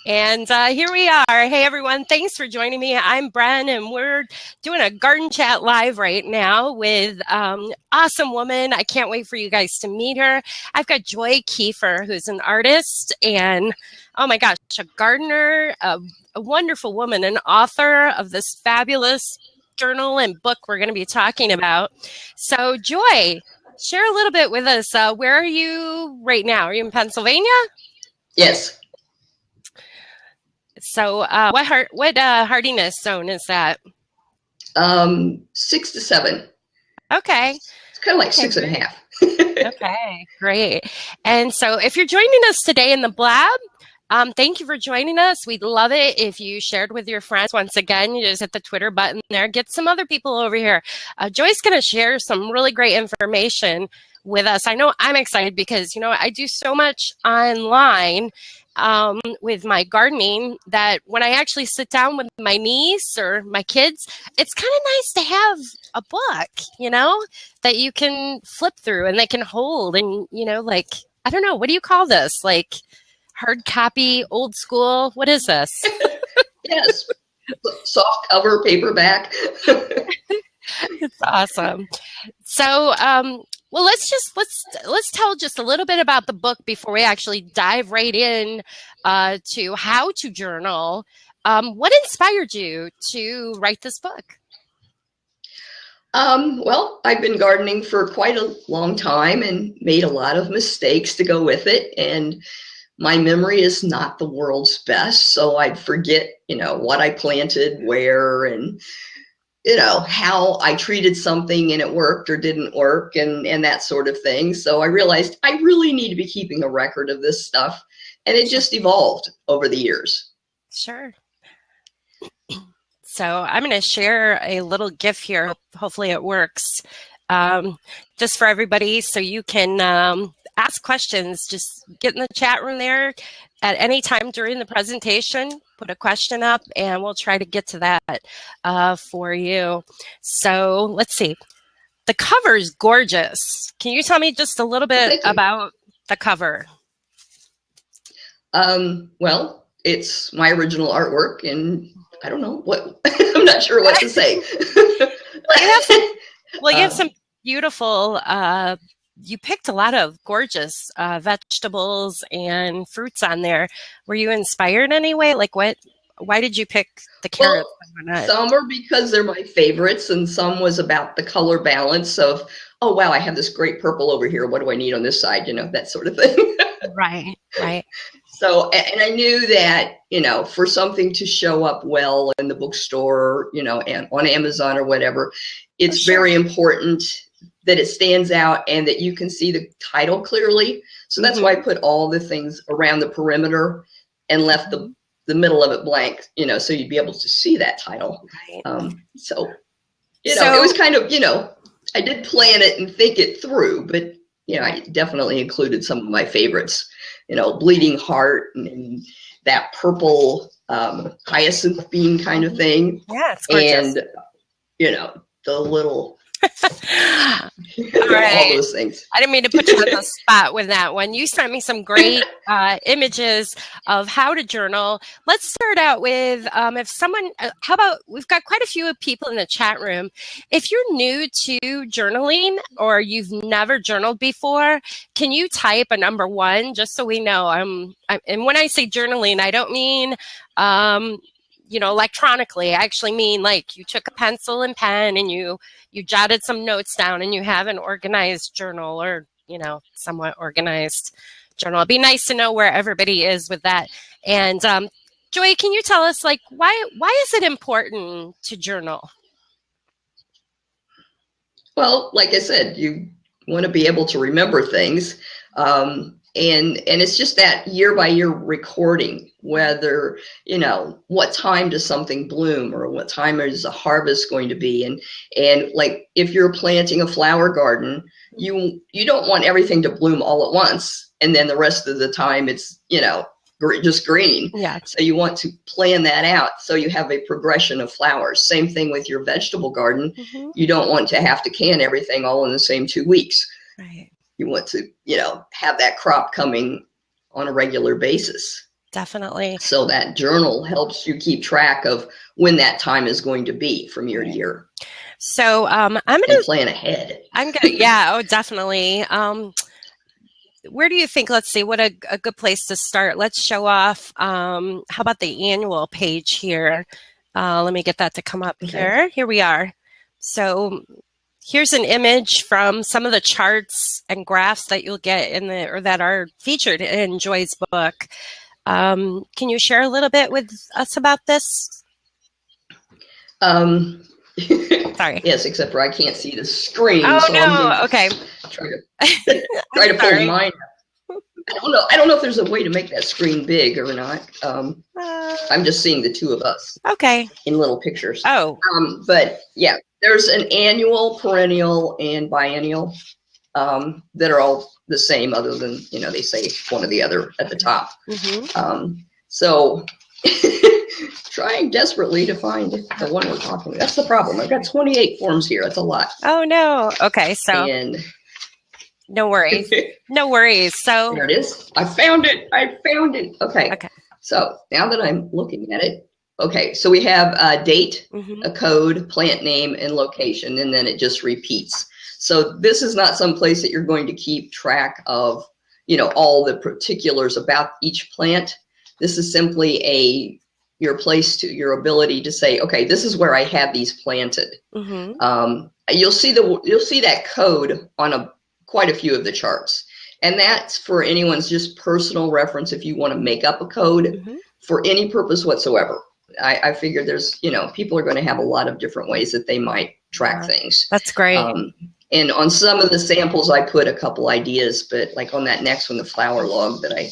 And here we are. Hey, everyone. Thanks for joining me. I'm Bren, and we're doing a garden chat live right now with awesome woman. I can't wait for you guys to meet her. I've got Joy Kiefer, who's an artist and, oh my gosh, a gardener, a wonderful woman, an author of this fabulous journal and book we're going to be talking about. So, Joy, share a little bit with us. Where are you right now? Are you in Pennsylvania? Yes. So, what hardiness zone is that? 6 to 7. Okay. It's kind of like 6.5. Okay, great. And so, if you're joining us today in the Blab, thank you for joining us. We'd love it if you shared with your friends. Once again, you just hit the Twitter button there. Get some other people over here. Joy's going to share some really great information with us. I know I'm excited because, I do so much online with my gardening that when I actually sit down with my niece or my kids, it's kind of nice to have a book, that you can flip through and they can hold and, I don't know, what do you call this? Like hard copy, old school? What is this? Yes. Soft cover, paperback. It's awesome. So, well, let's tell just a little bit about the book before we actually dive right in to how to journal. What inspired you to write this book? Well, I've been gardening for quite a long time and made a lot of mistakes to go with it. And my memory is not the world's best, so I'd forget, what I planted, where, and how I treated something and it worked or didn't work and that sort of thing. So I realized I really need to be keeping a record of this stuff. And it just evolved over the years. Sure. So I'm going to share a little GIF here. Hopefully it works just for everybody so you can ask questions. Just get in the chat room there at any time during the presentation. Put a question up and we'll try to get to that for you. So let's see. The cover is gorgeous. Can you tell me just a little bit about the cover? Well, it's my original artwork and I don't know what, I'm not sure what to say. You have some beautiful, you picked a lot of gorgeous vegetables and fruits on there. Were you inspired anyway? Like why did you pick the carrots? Well, some are because they're my favorites and some was about the color balance of, oh, wow, I have this great purple over here. What do I need on this side? That sort of thing. Right. So, and I knew that, for something to show up well in the bookstore, and on Amazon or whatever, it's very important that it stands out and that you can see the title clearly. So that's why I put all the things around the perimeter and left the middle of it blank, so you'd be able to see that title. So, it was kind of, I did plan it and think it through, but, I definitely included some of my favorites, Bleeding Heart and that purple hyacinth bean kind of thing. Yeah, it's gorgeous. And, the little... All right. All those things. I didn't mean to put you on the spot with that one. You sent me some great images of how to journal. Let's start out with if someone, how about, we've got quite a few people in the chat room. If you're new to journaling or you've never journaled before, can you type a number 1 just so we know? And when I say journaling, I don't mean electronically. I actually mean like you took a pencil and pen and you jotted some notes down and you have an organized journal or, somewhat organized journal. It'd be nice to know where everybody is with that. And Joy, can you tell us like, why is it important to journal? Well, like I said, you want to be able to remember things. And it's just that year by year recording, whether, what time does something bloom or what time is a harvest going to be. And like, if you're planting a flower garden, you don't want everything to bloom all at once. And then the rest of the time it's, just green. Yeah. So you want to plan that out. So you have a progression of flowers. Same thing with your vegetable garden. You don't want to have to can everything all in the same 2 weeks. Right. You want to, have that crop coming on a regular basis. Definitely. So that journal helps you keep track of when that time is going to be from year to year. So I'm and gonna plan ahead. yeah, oh definitely. Where do you think, let's see, what a good place to start. Let's show off, how about the annual page here? Let me get that to come up here. Here we are. So here's an image from some of the charts and graphs that you'll get in the, or that are featured in Joy's book. Can you share a little bit with us about this? Sorry. Yes, except for I can't see the screen. Oh, so no. I'm Okay. Try to pull mine up. I don't know if there's a way to make that screen big or not. I'm just seeing the two of us. Okay. In little pictures. Oh. But yeah, there's an annual, perennial, and biennial that are all the same, other than, you know, they say one or the other at the top. So trying desperately to find the one we're talking about. That's the problem. I've got 28 forms here. That's a lot. Oh, no. Okay. So. And no worries. No worries. So there it is. I found it. Okay. So now that I'm looking at it, okay. So we have a date, a code, plant name, and location, and then it just repeats. So this is not some place that you're going to keep track of, you know, all the particulars about each plant. This is simply your ability to say, okay, this is where I have these planted. You'll see that code on quite a few of the charts. And that's for anyone's just personal reference if you want to make up a code for any purpose whatsoever. I figured there's, you know, people are going to have a lot of different ways that they might track things. That's great. And on some of the samples, I put a couple ideas, but like on that next one, the flower log that I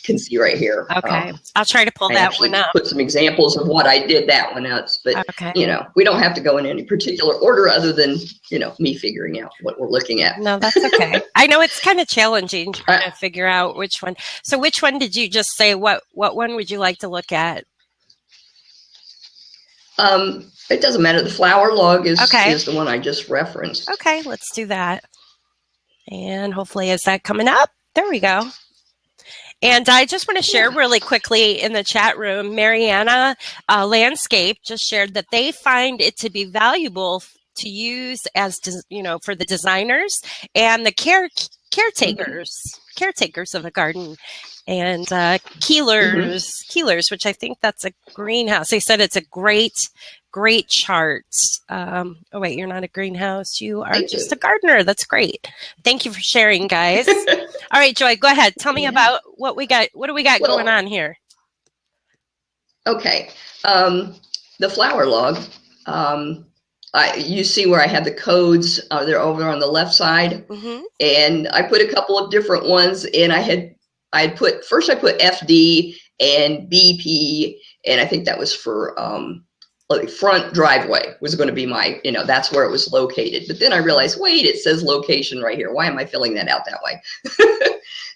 can see right here. Okay. I'll try to pull that one up. Put some examples of what I did that one out. But, you know, we don't have to go in any particular order other than, you know, me figuring out what we're looking at. No, that's okay. I know it's kind of challenging trying to figure out which one. So which one did you just say? What one would you like to look at? It doesn't matter. The flower log is the one I just referenced. Okay, let's do that. And hopefully, is that coming up? There we go. And I just want to share really quickly in the chat room, Mariana Landscape just shared that they find it to be valuable to use as, you know, for the designers and the caretakers of a garden. And Keelers, which I think that's a greenhouse. They said it's a great chart. Oh wait, you're not a greenhouse. You are just a gardener. That's great. Thank you for sharing, guys. All right, Joy, go ahead. Tell me about what we got. What do we got going on here? Okay. The flower log. You see where I have the codes. They're over on the left side. And I put a couple of different ones, and I put FD and BP, and I think that was for front driveway was going to be my, you know, that's where it was located. But then I realized, wait, it says location right here. Why am I filling that out that way?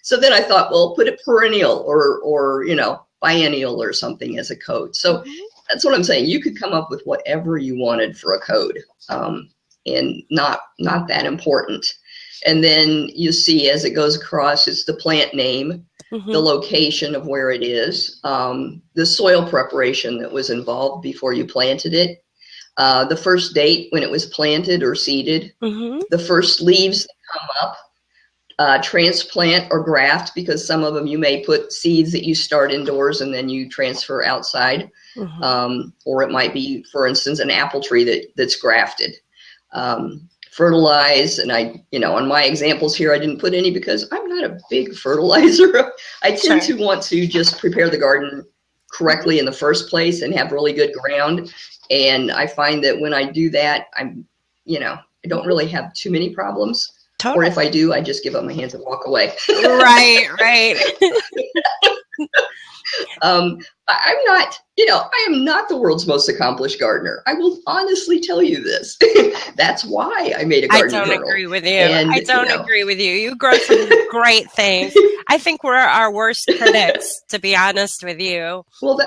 So then I thought, well, put it perennial or you know, biennial or something as a code. So that's what I'm saying. You could come up with whatever you wanted for a code, and not that important. And then you see as it goes across, it's the plant name, the location of where it is, the soil preparation that was involved before you planted it, the first date when it was planted or seeded, the first leaves that come up, transplant or graft, because some of them you may put seeds that you start indoors and then you transfer outside, or it might be, for instance, an apple tree that's grafted. Fertilize, and on my examples here, I didn't put any because I'm not a big fertilizer. I tend to want to just prepare the garden correctly in the first place and have really good ground. And I find that when I do that, I don't really have too many problems. Or if I do, I just give up my hands and walk away. Right. I'm not, I am not the world's most accomplished gardener. I will honestly tell you this. That's why I made a garden journal. I don't agree with you. I don't agree with you. You grow some great things. I think we're our worst critics, to be honest with you. Well,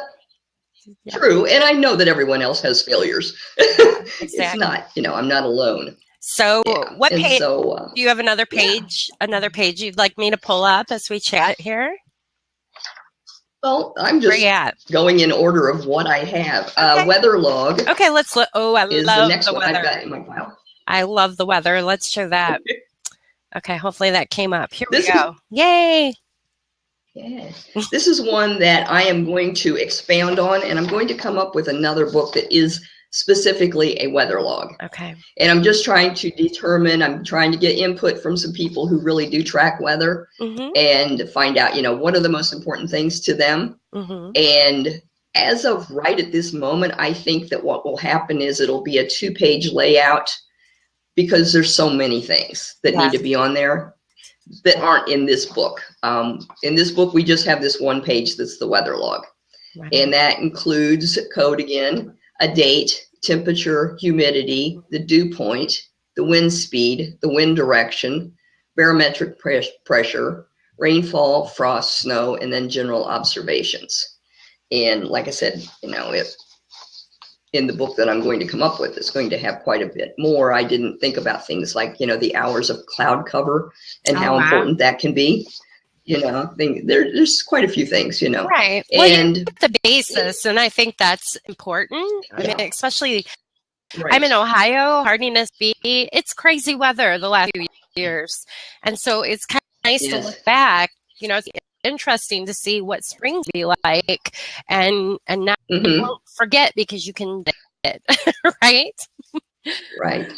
true. And I know that everyone else has failures. It's not, I'm not alone. So what page, do you have another page you'd like me to pull up as we chat here? Well, I'm Where just you at? going in order of what I have. Okay. Weather log Okay, let's look. Oh, I is love the next the one I've weather. got in my file. I love the weather. Let's show that. Okay, hopefully that came up. Here we This is go. Yay! Yeah, this is one that I am going to expound on, and I'm going to come up with another book that is specifically a weather log. Okay. And I'm just trying to determine, I'm trying to get input from some people who really do track weather and find out, you know, what are the most important things to them. And as of right at this moment, I think that what will happen is it'll be a 2-page layout because there's so many things that need to be on there that aren't in this book. In this book, we just have this one page that's the weather log. Right. And that includes code again, a date, temperature, humidity, the dew point, the wind speed, the wind direction, barometric pressure, rainfall, frost, snow, and then general observations. And like I said, you know, in the book that I'm going to come up with, it's going to have quite a bit more. I didn't think about things like, you know, the hours of cloud cover and how important that can be. You know, there's quite a few things, you know. Right. Well, and the basis, and I think that's important. I mean, especially, I'm in Ohio, hardiness B. It's crazy weather the last few years. And so it's kind of nice to look back. You know, it's interesting to see what spring will be like, and not don't forget because you can do it, right? Right.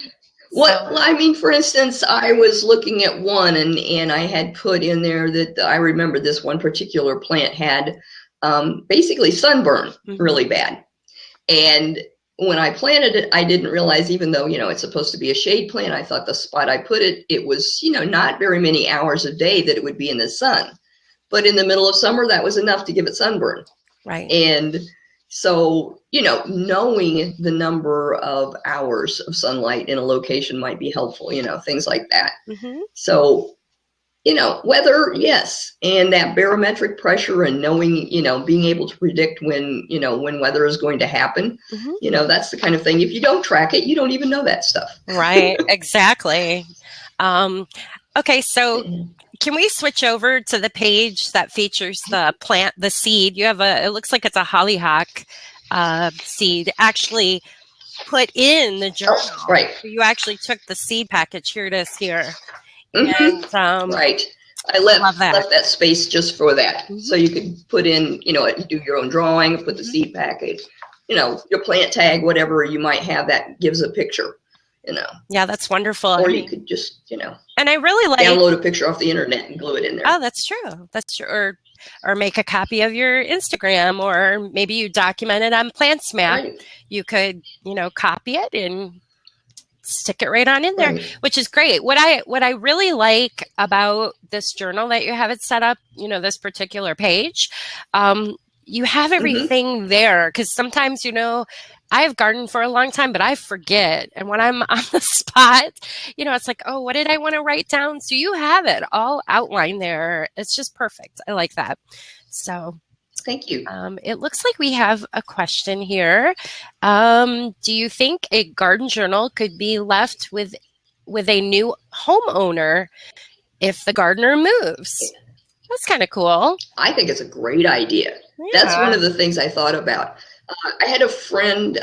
Well, I mean, for instance, I was looking at one and I had put in there that I remember this one particular plant had basically sunburn really bad. And when I planted it, I didn't realize, even though, you know, it's supposed to be a shade plant, I thought the spot I put it, it was, you know, not very many hours a day that it would be in the sun. But in the middle of summer, that was enough to give it sunburn. Right. And so, you know, knowing the number of hours of sunlight in a location might be helpful, you know, things like that. So, you know, weather, yes. And that barometric pressure and knowing, you know, being able to predict when, you know, when weather is going to happen, you know, that's the kind of thing. If you don't track it, you don't even know that stuff. Right. Exactly. Okay. So can we switch over to the page that features the plant, the seed? You have it looks like it's a hollyhock seed actually put in the journal. Oh, right. So you actually took the seed package. Here it is here. And, right. I left that space just for that. So you could put in, you know, do your own drawing, put the seed package, you know, your plant tag, whatever you might have that gives a picture. You know. Yeah, that's wonderful. Or you could just, you know, and I really like download a picture off the internet and glue it in there. Oh, that's true. That's true. Or make a copy of your Instagram, or maybe you document it on PlantSmap. Right. You could, you know, copy it and stick it right on in there, which is great. What I really like about this journal that you have it set up, you know, this particular page, you have everything there, because sometimes, you know, I've gardened for a long time, but I forget. And when I'm on the spot, you know, it's like, oh, what did I want to write down? So you have it all outlined there. It's just perfect. I like that. So thank you. It looks like we have a question here. Do you think a garden journal could be left with a new homeowner if the gardener moves? That's kind of cool. I think it's a great idea. Yeah. That's one of the things I thought about. I had a friend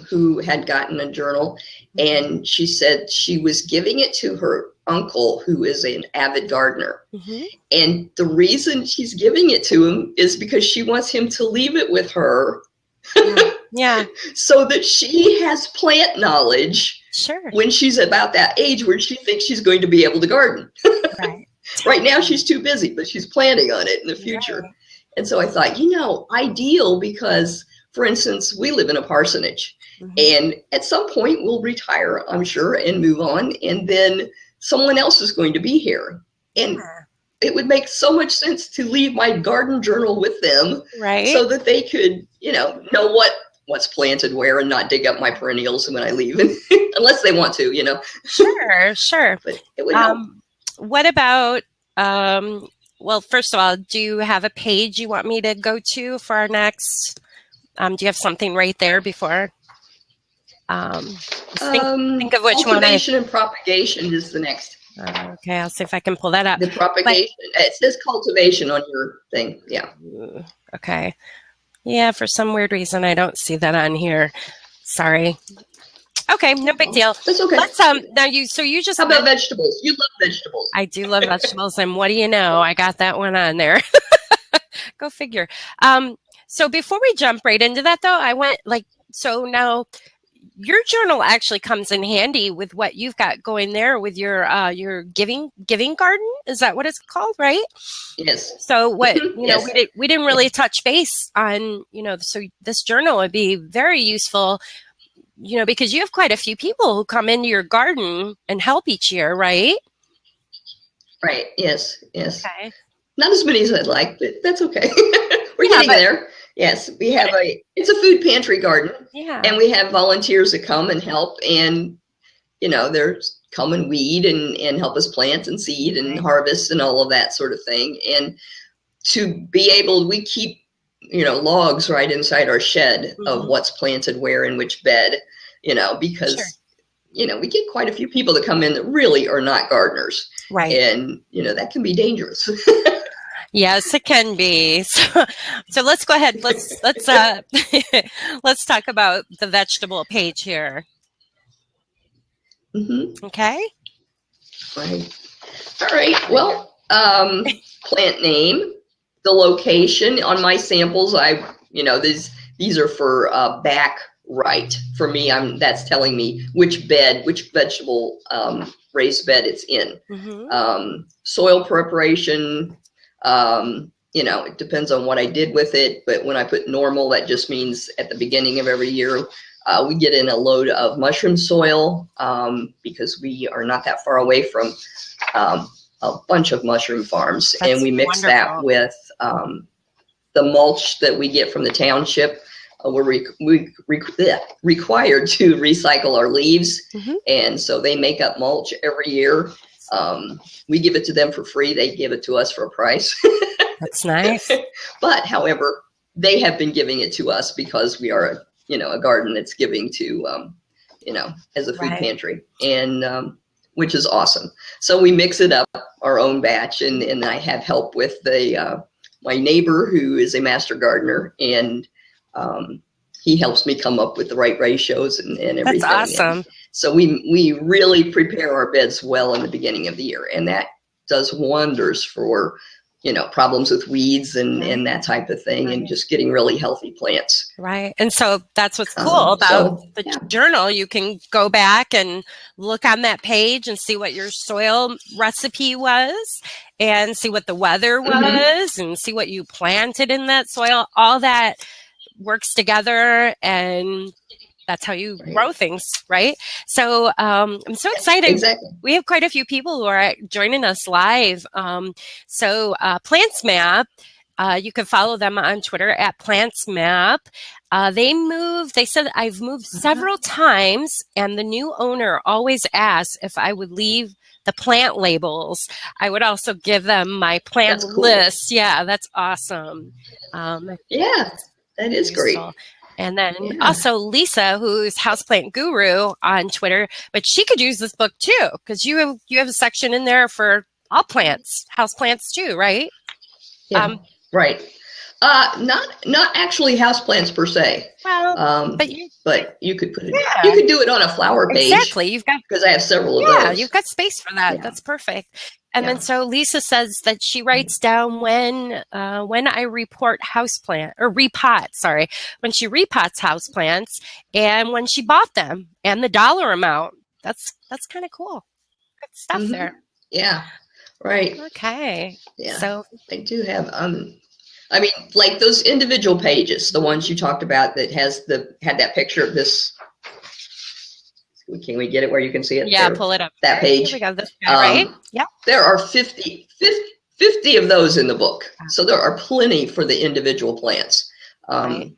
who had gotten a journal, and she said she was giving it to her uncle, who is an avid gardener. And the reason she's giving it to him is because she wants him to leave it with her. Yeah. So that she has plant knowledge when she's about that age where she thinks she's going to be able to garden. Right now she's too busy, but she's planning on it in the future. Right. And so I thought, you know, ideal, because, for instance, we live in a parsonage, and at some point we'll retire, I'm sure, and move on, and then someone else is going to be here. And it would make so much sense to leave my garden journal with them, so that they could, you know what's planted where and not dig up my perennials when I leave, unless they want to, you know. Sure. But it would help. What about, well, first of all, do you have a page you want me to go to for our next, do you have something right there before? Think of which one. Cultivation and propagation is the next. Okay, I'll see if I can pull that up. The propagation. It says cultivation on your thing. Yeah. Okay. Yeah, for some weird reason, I don't see that on here. Sorry. Okay, no big deal. That's okay. Let's now you just how about vegetables? You love vegetables. I do love vegetables, and what do you know? I got that one on there. Go figure. So before we jump right into that, though, I went so now your journal actually comes in handy with what you've got going there with your giving garden. Is that what it's called, right? Yes. So what yes. we didn't really touch base on, so this journal would be very useful, because you have quite a few people who come into your garden and help each year, right? Right. Yes. Yes. Okay. Not as many as I'd like, but that's okay. We're getting there. Yes, we have it's a food pantry garden. Yeah. And we have volunteers that come and help, and they're come and weed and help us plant and seed and harvest and all of that sort of thing. And to be able, we keep logs right inside our shed of what's planted where in which bed, because we get quite a few people that come in that really are not gardeners. Right. And that can be dangerous. Yes, it can be. So let's go ahead. Let's let's talk about the vegetable page here. Okay. Right. All right. Well, plant name, the location on my samples. These are for back right. For me, that's telling me which vegetable raised bed it's in. Soil preparation. It depends on what I did with it, but when I put normal, that just means at the beginning of every year, we get in a load of mushroom soil, because we are not that far away from a bunch of mushroom farms. That's and we mix wonderful. That with the mulch that we get from the township. We're required to recycle our leaves, and so they make up mulch every year. We give it to them for free. They give it to us for a price. That's nice. But however, they have been giving it to us because we are a garden that's giving to, as a food pantry, and which is awesome. So we mix it up, our own batch, and I have help with my neighbor who is a master gardener, and he helps me come up with the right ratios and everything. That's awesome. And so we really prepare our beds well in the beginning of the year, and that does wonders for problems with weeds and that type of thing, and just getting really healthy plants. Right. And so that's what's cool about the journal. You can go back and look on that page and see what your soil recipe was, and see what the weather was, and see what you planted in that soil. All that works together, and that's how you grow things, right? So I'm so excited. Exactly. We have quite a few people who are joining us live. So PlantsMap, you can follow them on Twitter at PlantsMap. They said, I've moved several times, and the new owner always asks if I would leave the plant labels. I would also give them my plant list. Yeah, that's awesome. That is great. And then also Lisa, who's Houseplant Guru on Twitter, but she could use this book too, because you have a section in there for all plants, houseplants too, right? Yeah, right. Not actually houseplants per se. Well, but you could put it. You could do it on a flower page. Exactly. You've got, because I have several of those. Yeah, you've got space for that. Yeah. That's perfect. And then so Lisa says that she writes down when I report when she repots houseplants, and when she bought them, and the dollar amount. That's kind of cool. Good stuff there. Yeah. Right. Okay. Yeah. So I do have like those individual pages, the ones you talked about that had that picture of this. Can we get it where you can see it? Yeah, pull it up. That page. Here we go. This guy, right? Yeah. There are 50 of those in the book. So there are plenty for the individual plants. And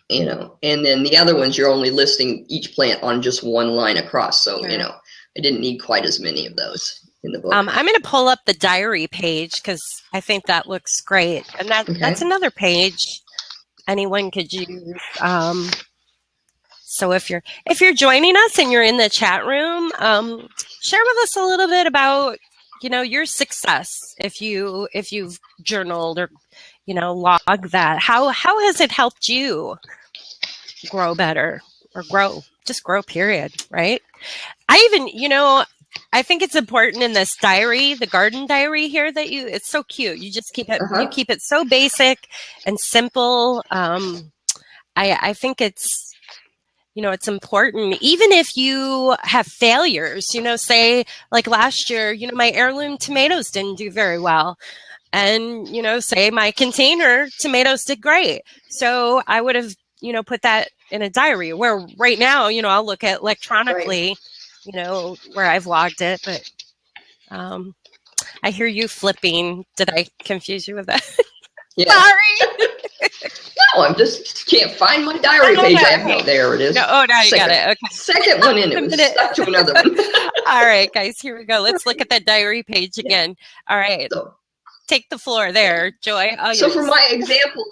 then the other ones, you're only listing each plant on just one line across. So, I didn't need quite as many of those in the book. I'm going to pull up the diary page because I think that looks great. And that's another page anyone could use. So if you're joining us and you're in the chat room, share with us a little bit about, your success. If you've journaled or, log that, how has it helped you grow better or just grow, period, right? I even, I think it's important in this diary, the garden diary here, that it's so cute. You just keep it, you keep it so basic and simple. I think it's, it's important, even if you have failures, say like last year, my heirloom tomatoes didn't do very well. And, say my container tomatoes did great. So I would have, put that in a diary, where right now, I'll look at electronically, where I've logged it. But I hear you flipping. Did I confuse you with that? Yeah. Sorry. No, I just can't find my diary page. There it is. No, now you got it. Okay. Second one in. It was stuck to another one. All right, guys, here we go. Let's look at that diary page again. All right. So, take the floor there, Joy. So for my example,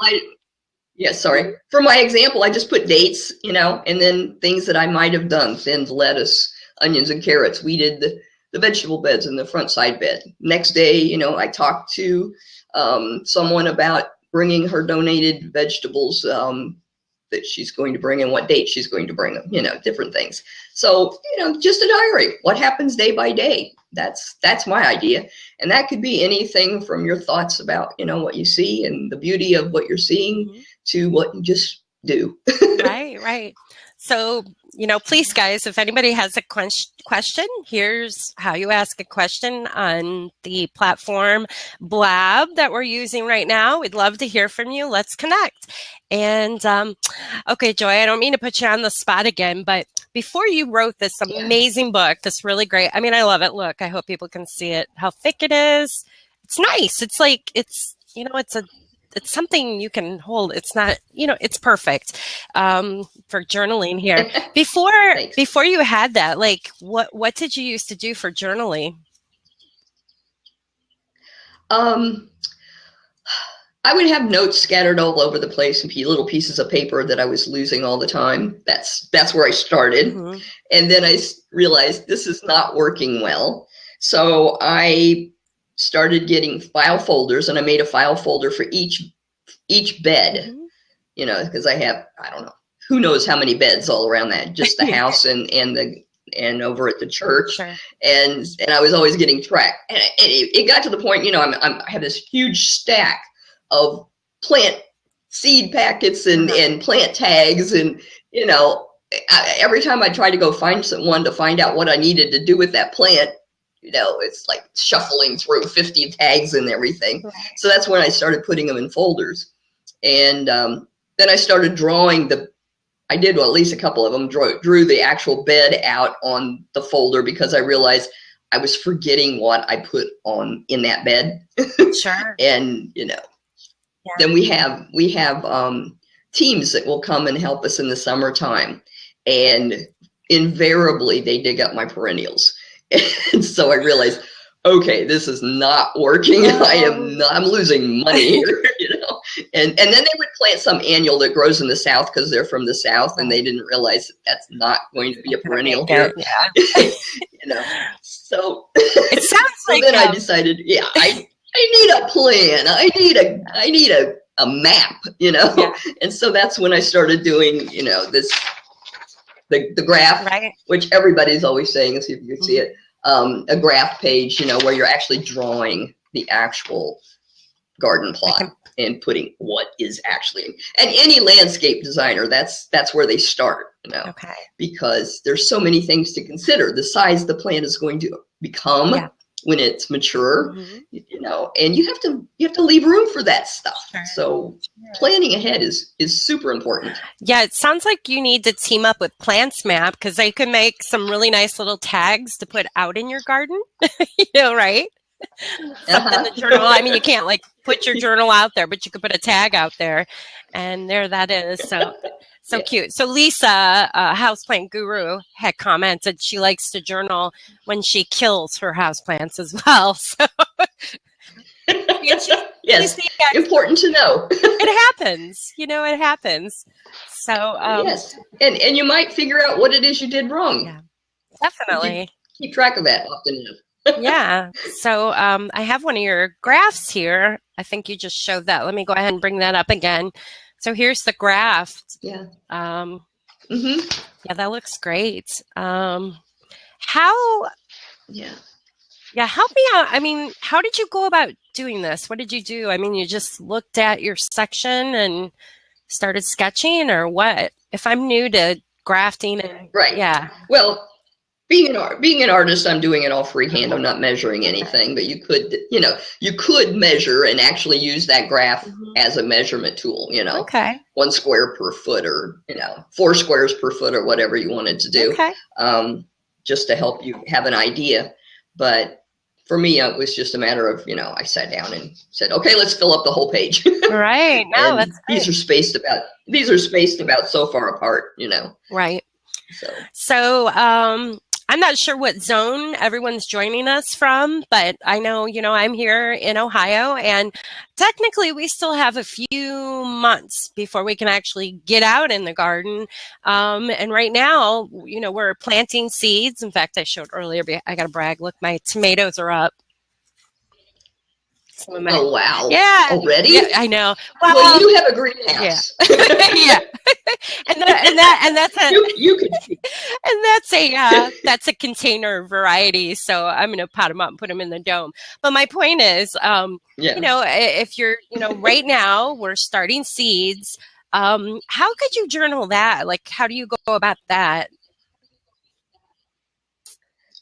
For my example, I just put dates, and then things that I might have done: thinned lettuce, onions, and carrots. We did the vegetable beds in the front side bed. Next day, I talked to someone about bringing her donated vegetables that she's going to bring and what date she's going to bring them, different things. So, just a diary. What happens day by day? That's my idea. And that could be anything from your thoughts about, what you see and the beauty of what you're seeing to what you just do. Right. So, please, guys, if anybody has a question, here's how you ask a question on the platform Blab that we're using right now. We'd love to hear from you. Let's connect. And, okay, Joy, I don't mean to put you on the spot again, but before you wrote this amazing book, this really great, I love it. Look, I hope people can see it, how thick it is. It's nice. It's like, it's something you can hold. It's not, it's perfect for journaling here. Before you had that, like, what did you used to do for journaling? I would have notes scattered all over the place and little pieces of paper that I was losing all the time. That's where I started. Mm-hmm. And then I realized this is not working well. So I started getting file folders, and I made a file folder for each bed, because I have, I don't know, who knows how many beds all around that, just the house and over at the church. Sure. And I was always getting tracked. And it got to the point, I have this huge stack of plant seed packets and plant tags. And, every time I tried to go find someone to find out what I needed to do with that plant, it's like shuffling through 50 tags and everything. Right. So that's when I started putting them in folders. And then I started drawing I did at least a couple of them, drew the actual bed out on the folder, because I realized I was forgetting what I put in that bed. Sure. And, then we have teams that will come and help us in the summertime. And invariably they dig up my perennials. And so I realized, okay, this is not working. I'm losing money here, And then they would plant some annual that grows in the South because they're from the South, and they didn't realize that's not going to be a perennial here. Yeah. So it sounds like. Then I decided, I need a plan. I need a map, Yeah. And so that's when I started doing, the graph, right, which everybody's always saying, and see if you can see it, a graph page, where you're actually drawing the actual garden plot and putting what is actually, and any landscape designer, that's where they start, okay, because there's so many things to consider. The size the plant is going to become when it's mature, and you have to leave room for that stuff. Sure. So planning ahead is super important. Yeah, it sounds like you need to team up with PlantsMap, because they can make some really nice little tags to put out in your garden. Right? Something the journal. You can't put your journal out there, but you could put a tag out there, and there that is. So cute. So Lisa, Houseplant Guru, had commented she likes to journal when she kills her houseplants as well. So Yes, important to know. It happens, it happens. So yes, and you might figure out what it is you did wrong. Yeah, definitely. Keep track of that often enough. Yeah. So I have one of your graphs here. I think you just showed that. Let me go ahead and bring that up again. So here's the graph. Yeah. Yeah, that looks great. How? Yeah. Yeah, help me out. I mean, how did you go about doing this? What did you do? I mean, you just looked at your section and started sketching, or what? If I'm new to grafting, right. Yeah. Well, being an artist, I'm doing it all freehand. I'm not measuring anything, but you could measure and actually use that graph as a measurement tool. Okay. 1 square per foot, or 4 squares per foot, or whatever you wanted to do. Okay. Just to help you have an idea. But for me, it was just a matter of, I sat down and said, okay, let's fill up the whole page. Right. No, that's great. These are spaced about so far apart, Right. So I'm not sure what zone everyone's joining us from, but I know, I'm here in Ohio, and technically we still have a few months before we can actually get out in the garden. And right now, we're planting seeds. In fact, I showed earlier, I got to brag, look, my tomatoes are up. Oh, wow. Yeah. Already? Yeah, I know. Well, you have a greenhouse. Yeah. Yeah. And that's you could. And that's a container variety. So I'm going to pot them up and put them in the dome. But my point is, if you're, right now we're starting seeds. How could you journal that? Like, how do you go about that?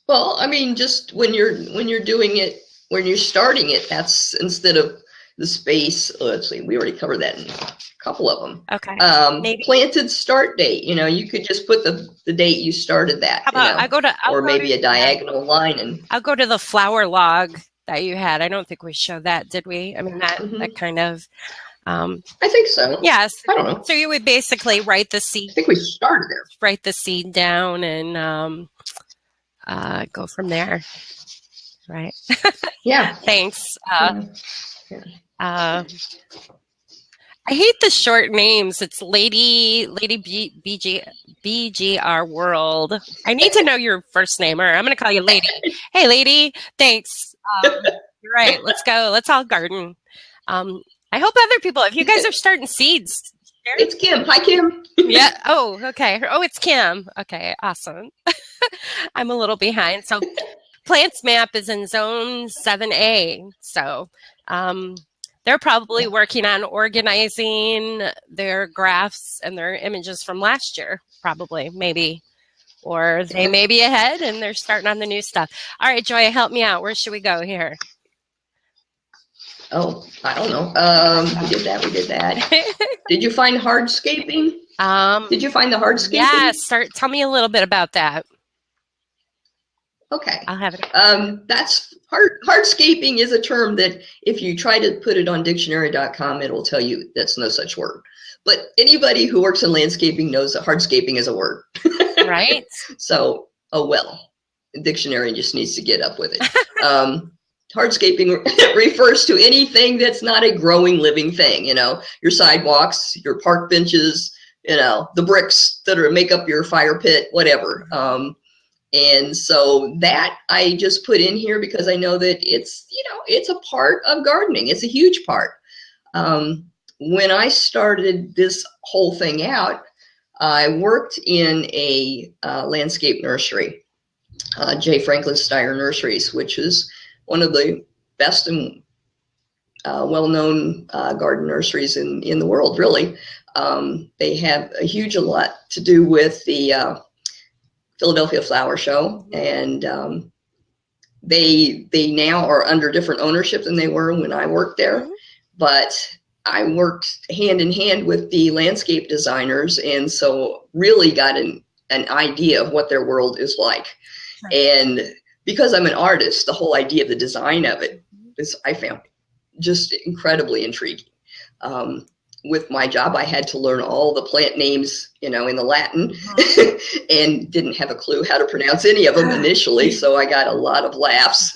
Well, I mean, just when you're doing it, when you're starting it, that's instead of the space. Let's see, we already covered that in a couple of them. Okay. Planted start date. You could just put the date you started that. How about or maybe a diagonal line, and I'll go to the flower log that you had. I don't think we showed that, did we? I mean, that kind of. I think so. Yes. I don't know. So you would basically write the seed. I think we started there. Write the seed down and go from there. Right. Yeah. Thanks. I hate the short names. It's Lady BGR World. I need to know your first name, or I'm going to call you Lady. Hey, Lady. Thanks. You're right. Let's go. Let's all garden. I hope other people, if you guys are starting seeds. It's Kim. Hi, Kim. Yeah. Oh, okay. Oh, it's Kim. Okay. Awesome. I'm a little behind. So Plants Map is in zone 7A. So they're probably working on organizing their graphs and their images from last year, probably, maybe. Or they may be ahead and they're starting on the new stuff. All right, Joy, help me out. Where should we go here? Oh, I don't know. We did that. Did you find hardscaping? Did you find the hardscaping? Yeah, tell me a little bit about that. Okay. I'll have it. That's hardscaping is a term that if you try to put it on dictionary.com, it'll tell you that's no such word. But anybody who works in landscaping knows that hardscaping is a word. Right. So, the dictionary just needs to get up with it. Hardscaping refers to anything that's not a growing living thing, your sidewalks, your park benches, the bricks that make up your fire pit, whatever. And so that I just put in here because I know that it's a part of gardening. It's a huge part. When I started this whole thing out, I worked in a landscape nursery, J. Franklin Steyer Nurseries, which is one of the best and well-known garden nurseries in the world, really. They have a lot to do with the Philadelphia Flower Show, and they now are under different ownership than they were when I worked there. But I worked hand in hand with the landscape designers, and so really got an idea of what their world is like. Right. And because I'm an artist, the whole idea of the design of it I found just incredibly intriguing. With my job, I had to learn all the plant names, in the Latin, and didn't have a clue how to pronounce any of them initially. So I got a lot of laughs.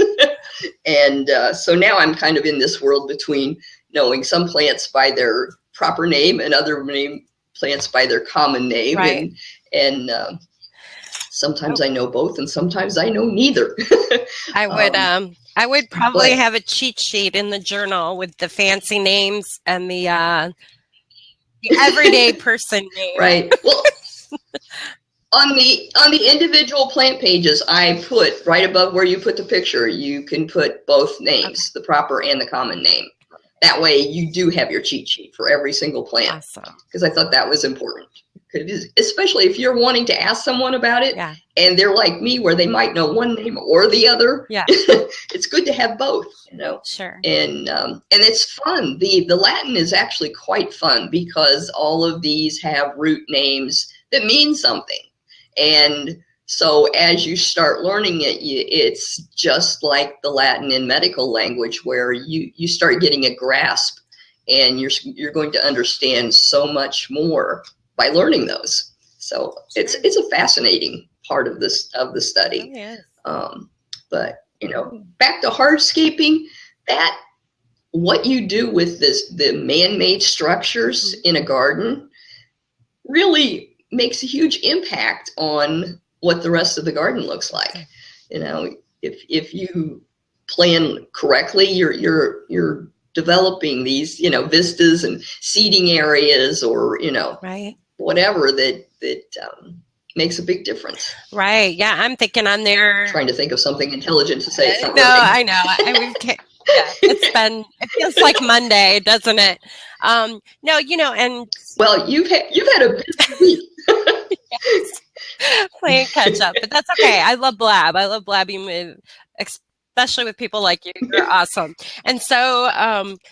And so now I'm kind of in this world between knowing some plants by their proper name and other plants by their common name. Right. And sometimes I know both, and sometimes I know neither. I would probably have a cheat sheet in the journal with the fancy names and the everyday person name. Right. Well, on the individual plant pages, I put right above where you put the picture, you can put both names, the proper and the common name. That way you do have your cheat sheet for every single plant. Awesome. Because I thought that was important. Especially if you're wanting to ask someone about it, yeah. and they're like me where they might know one name or the other. Yeah. It's good to have both, you know. Sure. And it's fun. The Latin is actually quite fun because all of these have root names that mean something. And so as you start learning it, it's just like the Latin in medical language, where you start getting a grasp, and you're going to understand so much more by learning those. So sure. it's a fascinating part of the study. Oh, yes. But you know, back to hardscaping, that what you do with the man-made structures in a garden really makes a huge impact on what the rest of the garden looks like. You know, if you plan correctly, you're developing these, you know, vistas and seating areas, or, you know, right. whatever that makes a big difference. Right. Yeah. I'm thinking on there. Trying to think of something intelligent to say. It's not no, working. I know. It feels like Monday, doesn't it? No, you know, and well, you've had a busy week. Yes. Playing catch up, but that's okay. I love Blab. I love blabbing with, especially with people like you. You're awesome. And so,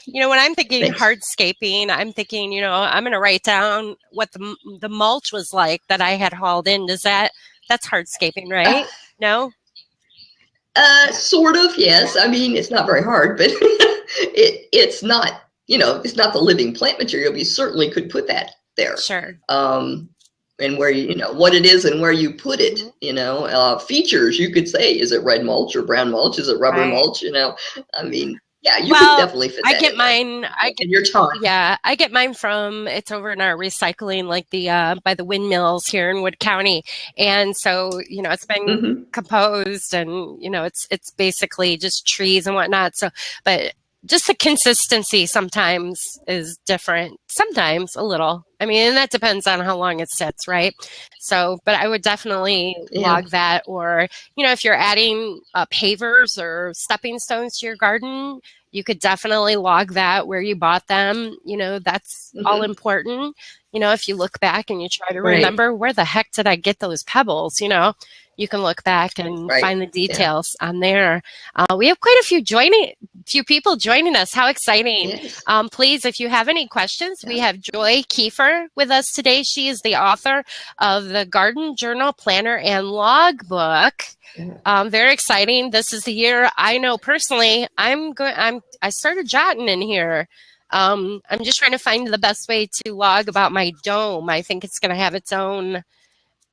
you know, when I'm thinking hardscaping, I'm thinking, you know, I'm going to write down what the mulch was like that I had hauled in. That's hardscaping, right? No? Sort of, yes. I mean, it's not very hard, but it's not, you know, it's not the living plant material. You certainly could put that there. Sure. And where you know what it is and where you put it, you know, features, you could say, is it red mulch or brown mulch? Is it rubber mulch? You know, I mean, yeah, you could definitely fit that. I get mine. In your time. Yeah, I get mine from, it's over in our recycling, like by the windmills here in Wood County. And so, you know, it's been composed, and, you know, it's basically just trees and whatnot. So, but just the consistency sometimes is different. Sometimes a little. I mean, and that depends on how long it sits, right? So, but I would definitely log that. Or, you know, if you're adding pavers or stepping stones to your garden, you could definitely log that, where you bought them. You know, that's all important. You know, if you look back and you try to remember, where the heck did I get those pebbles? You know, you can look back and find the details on there. We have quite a few people joining us. How exciting. Yes. Please, if you have any questions, we have Joy Kiefer with us today. She is the author of the Garden Journal Planner and Logbook. Very exciting. This is the year, I know personally, I started jotting in here. I'm just trying to find the best way to log about my dome. I think it's going to have its own,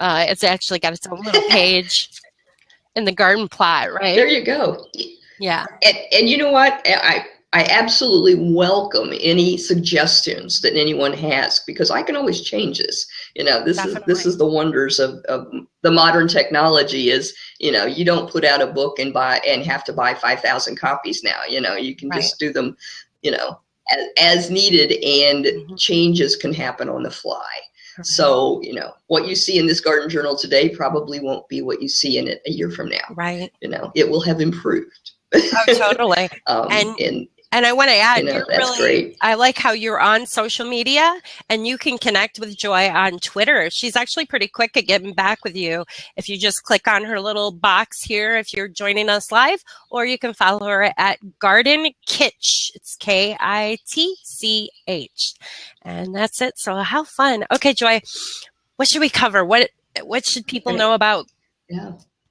it's actually got its own little page in the garden plot, right? There you go. Yeah. And you know what? I absolutely welcome any suggestions that anyone has, because I can always change this. You know, this is the wonders of the modern technology is, you know, you don't put out a book and have to buy 5,000 copies now. You know, you can just do them, you know, as needed, and changes can happen on the fly. So, you know, what you see in this garden journal today probably won't be what you see in it a year from now. Right. You know, it will have improved. Oh, totally. And I want to add, you know, that's great. I like how you're on social media, and you can connect with Joy on Twitter. She's actually pretty quick at getting back with you. If you just click on her little box here, if you're joining us live, or you can follow her at Garden Kitch. It's Kitch. And that's it. So how fun. Okay, Joy, what should we cover? What should people know about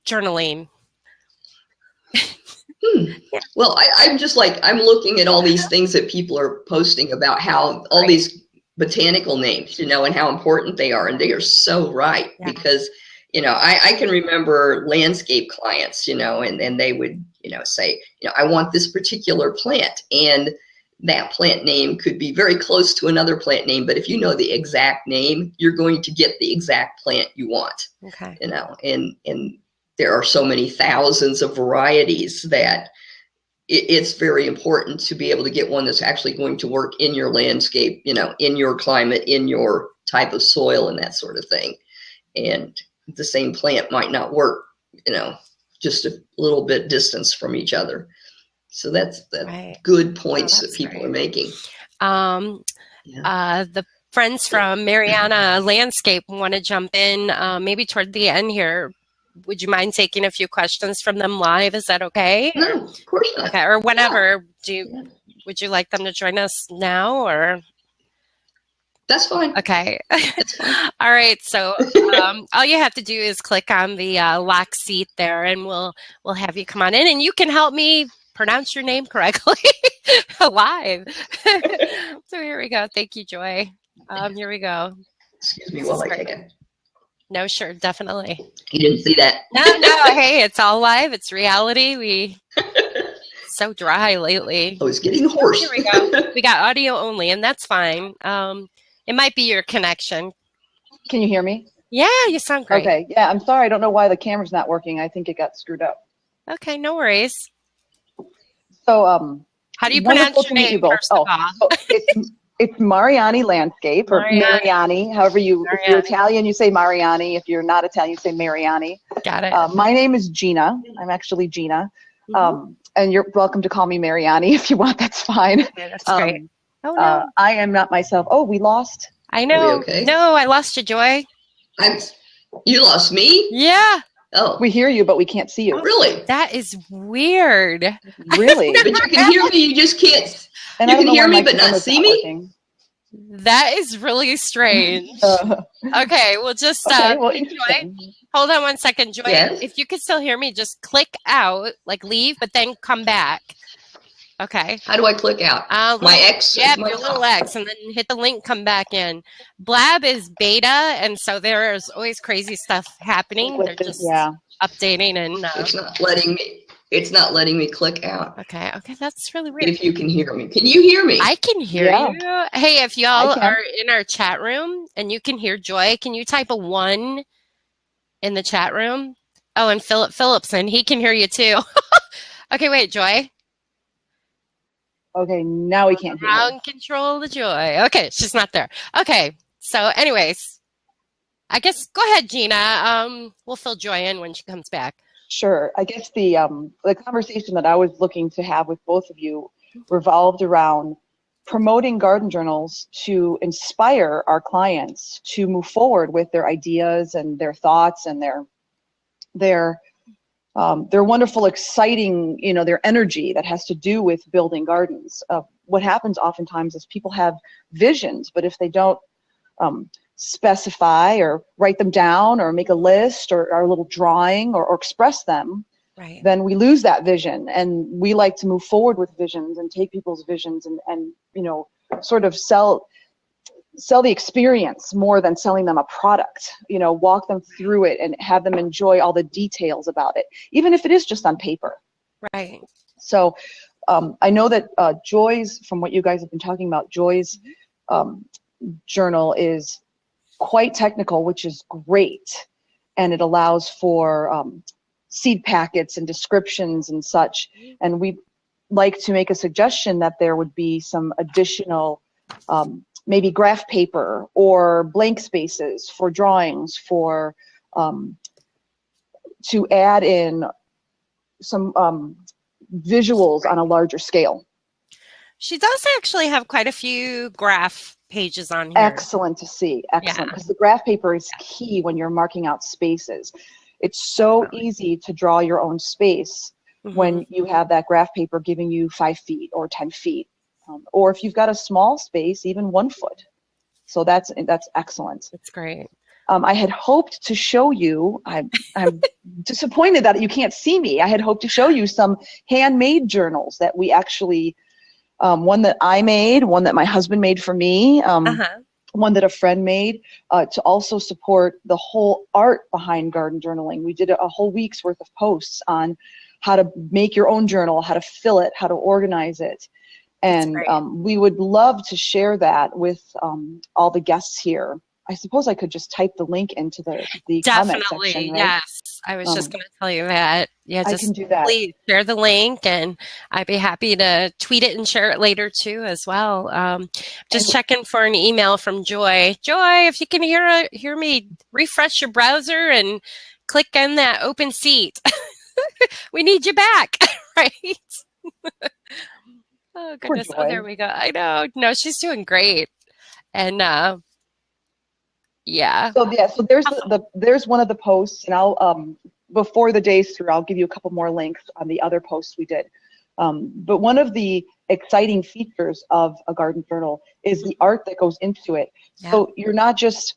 journaling? Well, I'm just like, I'm looking at all these things that people are posting about how all these botanical names, you know, and how important they are. And they are so right, because, you know, I can remember landscape clients, you know, and they would, say, I want this particular plant, and that plant name could be very close to another plant name, but if you know the exact name, you're going to get the exact plant you want. Okay. And there are so many thousands of varieties that it's very important to be able to get one that's actually going to work in your landscape, in your climate, in your type of soil and that sort of thing. And the same plant might not work, just a little bit distance from each other. So that's Right. good points that that's people great. are making. The friends from Mariana Landscape want to jump in maybe toward the end here. Would you mind taking a few questions from them live? Is that okay? No, of course not. Okay, or whenever. Would you like them to join us now, or? That's fine. Okay. That's fine. All right. So all you have to do is click on the lock seat there, and we'll have you come on in, and you can help me pronounce your name correctly live. So here we go. Thank you, Joy. Here we go. Excuse me while I take it. No, sure, definitely. You didn't see that? No. Hey, it's all live. It's reality. We so dry lately. I was getting hoarse. Here we go. We got audio only, and that's fine. It might be your connection. Can you hear me? Yeah, you sound great. Okay. Yeah, I'm sorry. I don't know why the camera's not working. I think it got screwed up. Okay, no worries. So, how do you pronounce wonderful your to meet name, you both. first of all? So it's Mariani Landscape, or Mariani, however if you're Italian, you say Mariani. If you're not Italian, you say Mariani. Got it. My name is Gina. I'm actually Gina. And you're welcome to call me Mariani if you want. That's fine. Okay, that's great. Oh, no. I am not myself. Oh, we lost. I know. Okay? No, I lost you, Joy. You lost me? Yeah. Oh, We hear you, but we can't see you. really? That is weird. Really? But you can hear me, you just can't. And You I don't can know hear why me my but not camera's see me? working. That is really strange. Okay, we'll just Okay, well, Joy, interesting. hold on one second, Joy. Yes? If you can still hear me, just click out, like leave, but then come back. Okay. How do I click out? My X? Yep, my your little top. X, and then hit the link, come back in. Blab is beta, and so there's always crazy stuff happening. They're just updating, and It's not letting me click out. Okay, that's really weird. If you can hear me. Can you hear me? I can hear you. Hey, if y'all are in our chat room and you can hear Joy, can you type a 1 in the chat room? Oh, and Philip Phillipson, he can hear you too. Okay, wait, Joy. Okay, now we can't hear you. Ground control the Joy. Okay, she's not there. Okay, so anyways, I guess go ahead, Gina. We'll fill Joy in when she comes back. Sure. I guess the conversation that I was looking to have with both of you revolved around promoting garden journals to inspire our clients to move forward with their ideas and their thoughts and their wonderful, exciting, their energy that has to do with building gardens. What happens oftentimes is people have visions, but if they don't specify or write them down or make a list or a little drawing or express them, right, then we lose that vision. And we like to move forward with visions and take people's visions and sort of sell the experience more than selling them a product, walk them through it and have them enjoy all the details about it, even if it is just on paper. Right. So I know that Joy's, from what you guys have been talking about, Joy's journal is quite technical, which is great. And it allows for seed packets and descriptions and such. And we'd like to make a suggestion that there would be some additional maybe graph paper or blank spaces for drawings for to add in some visuals on a larger scale. She does actually have quite a few graph pages on here. Excellent to see. Excellent. Because the graph paper is key when you're marking out spaces. It's so easy to draw your own space when you have that graph paper giving you 5 feet or 10 feet. Or if you've got a small space, even 1 foot. So that's excellent. That's great. I had hoped to show you, I'm disappointed that you can't see me. I had hoped to show you some handmade journals that we actually, one that I made, one that my husband made for me, one that a friend made, to also support the whole art behind garden journaling. We did a whole week's worth of posts on how to make your own journal, how to fill it, how to organize it. And we would love to share that with all the guests here. I suppose I could just type the link into the comment section, right? Yes. I was just going to tell you that. Yeah, just I can do that. Please share the link, and I'd be happy to tweet it and share it later too as well. Just checking for an email from Joy. Joy, if you can hear me, refresh your browser and click on that open seat. We need you back, right? Oh goodness! Oh, there we go. I know. No, she's doing great, and yeah. So there's one of the posts, and I'll before the day's through, I'll give you a couple more links on the other posts we did. But one of the exciting features of a garden journal is the art that goes into it. Yeah. So you're not just,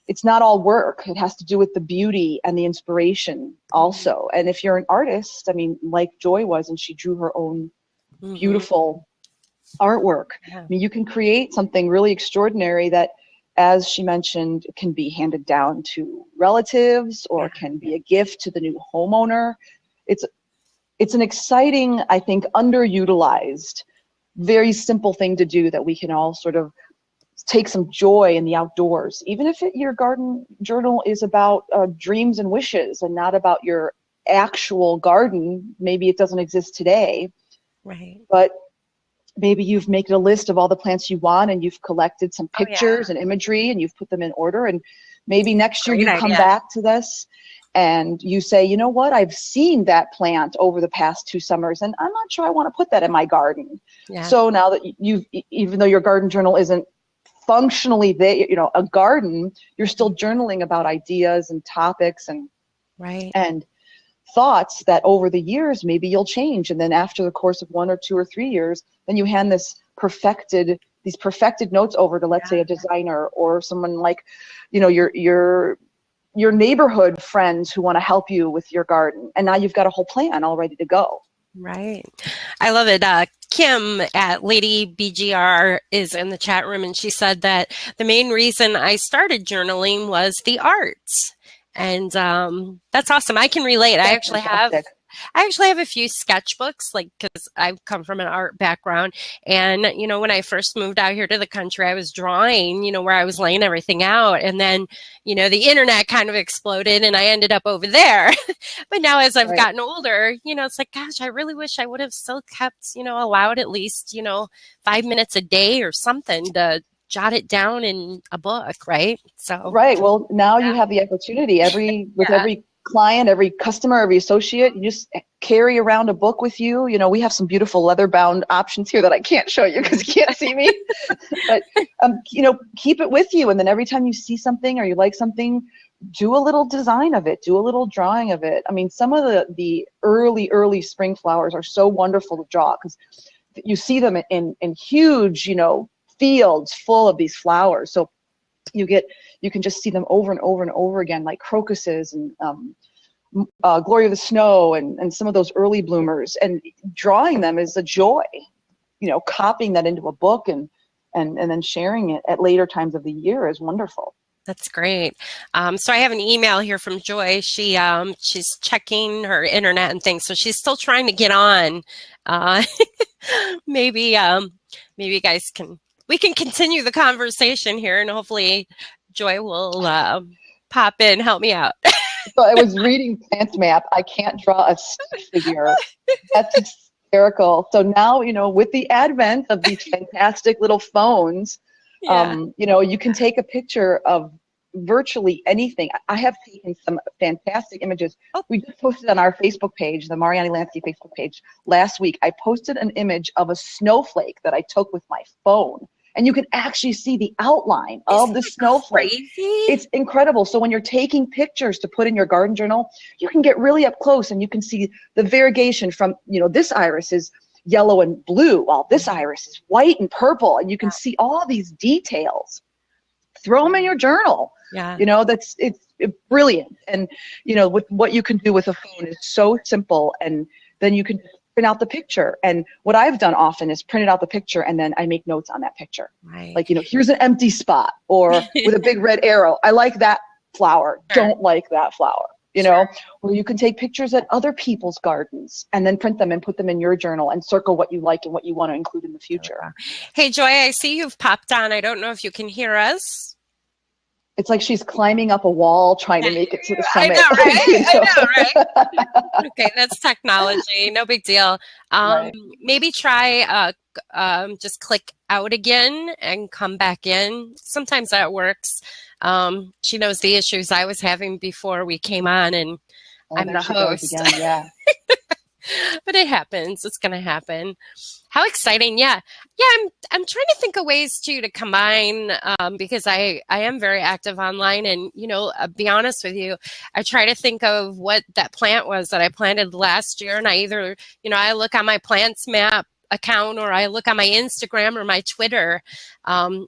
it's not all work. It has to do with the beauty and the inspiration also. And if you're an artist, I mean, like Joy was, and she drew her own beautiful artwork. Yeah. I mean, you can create something really extraordinary that, as she mentioned, can be handed down to relatives or can be a gift to the new homeowner. It's an exciting, I think, underutilized, very simple thing to do that we can all sort of take some joy in the outdoors. Even if your garden journal is about dreams and wishes and not about your actual garden, maybe it doesn't exist today. Right. But maybe you've made a list of all the plants you want, and you've collected some pictures and imagery, and you've put them in order. And maybe next year you come back to this and you say, you know what, I've seen that plant over the past 2 summers, and I'm not sure I want to put that in my garden. Yeah. So now that even though your garden journal isn't functionally a garden, you're still journaling about ideas and topics and thoughts that over the years maybe you'll change, and then after the course of 1 or 2 or 3 years, then you hand these perfected notes over to, let's say, a designer or someone like, your neighborhood friends who want to help you with your garden, and now you've got a whole plan all ready to go. Right. I love it. Kim at Lady BGR is in the chat room, and she said that the main reason I started journaling was the arts. And that's awesome. I can relate. I actually have a few sketchbooks, like, because I come from an art background. And, when I first moved out here to the country, I was drawing, where I was laying everything out. And then, the internet kind of exploded and I ended up over there. But now as I've gotten older, it's like, gosh, I really wish I would have still kept, allowed at least, 5 minutes a day or something to jot it down in a book, right? So well, now you have the opportunity every client, every customer, every associate, you just carry around a book with you. We have some beautiful leather bound options here that I can't show you because you can't see me. But keep it with you, and then every time you see something or you like something, do a little design of it, do a little drawing of it. I mean, some of the early spring flowers are so wonderful to draw because you see them in huge, fields full of these flowers. So you can just see them over and over and over again, like crocuses and Glory of the Snow and some of those early bloomers. And drawing them is a joy. Copying that into a book and then sharing it at later times of the year is wonderful. That's great. So I have an email here from Joy. She's checking her internet and things, so she's still trying to get on. Maybe you guys we can continue the conversation here, and hopefully Joy will pop in, help me out. So I was reading Plant Map. I can't draw a stick figure. That's hysterical. So now, with the advent of these fantastic little phones, you can take a picture of virtually anything. I have taken some fantastic images. We just posted on our Facebook page, the Mariani Landscape Facebook page, last week. I posted an image of a snowflake that I took with my phone. And you can actually see the outline of the snowflake. Crazy? It's incredible. So when you're taking pictures to put in your garden journal, you can get really up close and you can see the variegation from, this iris is yellow and blue, while this iris is white and purple. And you can see all these details. Throw them in your journal. Yeah. It's brilliant. And, with what you can do with a phone is so simple. And then you can print out the picture. And what I've done often is printed out the picture and then I make notes on that picture. Right. Like, here's an empty spot or with a big red arrow. I like that flower. Sure. Don't like that flower. you know, or you can take pictures at other people's gardens and then print them and put them in your journal and circle what you like and what you want to include in the future. Hey, Joy, I see you've popped on. I don't know if you can hear us. It's like she's climbing up a wall trying to make it to the summit. I know, right? You know? I know, right? Okay, that's technology. No big deal. Right. Maybe try just click out again and come back in. Sometimes that works. She knows the issues I was having before we came on, and I'm the host. Again, yeah. But it happens. It's going to happen. How exciting. Yeah. I'm trying to think of ways to combine, because I am very active online, and, you know, be honest with you, I try to think of what that plant was that I planted last year. And I either, you know, I look on my Plants Map account, or I look on my Instagram or my Twitter. I'm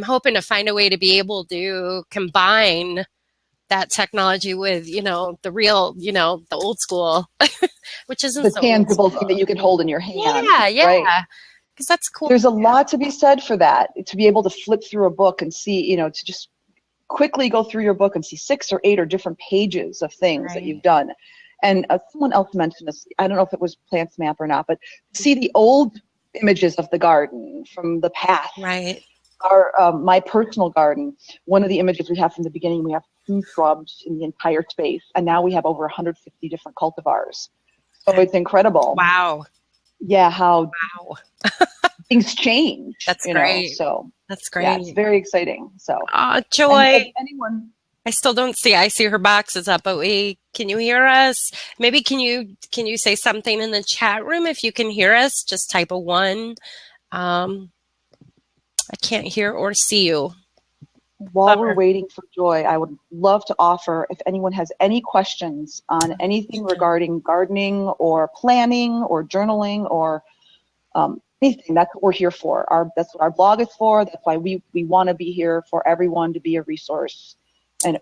hoping to find a way to be able to combine that technology with, you know, the real, you know, the old school, which isn't the so tangible thing that you can hold in your hand. Yeah. Right? Because that's cool. There's a lot to be said for that, to be able to flip through a book and see, you know, to just quickly go through your book and see 6 or 8 or different pages of things that you've done. And someone else mentioned this, I don't know if it was Plants Map or not, but see the old images of the garden from the past. Right. Our my personal garden, one of the images we have from the beginning, we have 2 shrubs in the entire space, and now we have over 150 different cultivars. So it's incredible. Wow. Yeah, how things change. That's you great. Know, so that's great. Yeah, it's very exciting. So Joy. Anyone? I still don't see. I see her box is up, but can you hear us? Maybe can you say something in the chat room if you can hear us? Just type a 1. I can't hear or see you. While we're waiting for Joy, I would love to offer, if anyone has any questions on anything regarding gardening or planning or journaling or anything, that's what we're here for. That's what our blog is for. That's why we want to be here for everyone, to be a resource. And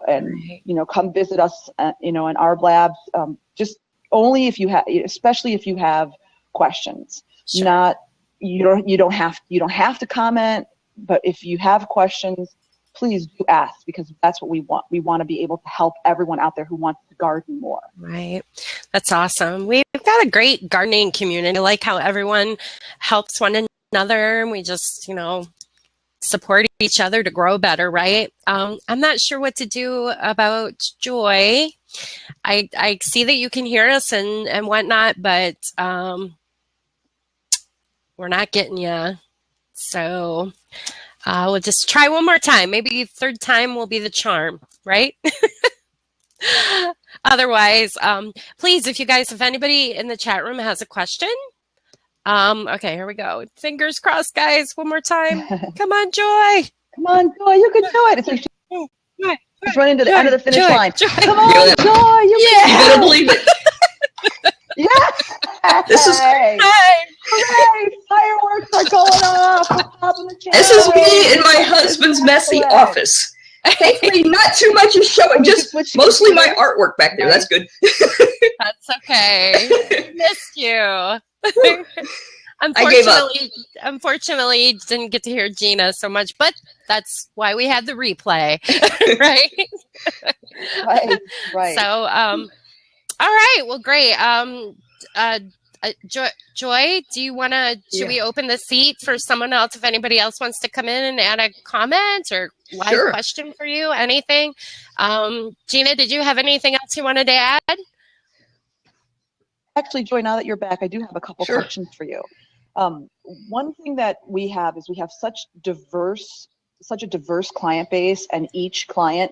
you know, come visit us, you know, in our labs. Just only if you have, especially if you have questions. Sure. Not you don't have to comment, but if you have questions, please do ask, because that's what we want. We want to be able to help everyone out there who wants to garden more. Right. That's awesome. We've got a great gardening community. I like how everyone helps one another, and we just, you know, support each other to grow better, right? I'm not sure what to do about Joy. I see that you can hear us and whatnot, but we're not getting you. So we'll just try one more time. Maybe 3rd time will be the charm, right? Otherwise, please, if anybody in the chat room has a question. Okay, here we go. Fingers crossed, guys. One more time. Come on, Joy. Come on, Joy. You can do it. It's like she's running to the end of the finish line. Joy. Come on, Joy. You better believe it. Yes. This is Hooray! Fireworks are going off. This is me in my husband's messy office. Thankfully, not too much is showing. Just mostly my artwork back there. That's good. That's okay. Missed you. Unfortunately, didn't get to hear Gina so much, but that's why we had the replay, right? Right. So, all right. Well, great. Joy, do you want to? Should we open the seat for someone else? If anybody else wants to come in and add a comment or live question for you, anything? Gina, did you have anything else you wanted to add? Actually, Joy, now that you're back, I do have a couple questions for you. One thing that we have is we have such a diverse client base, and each client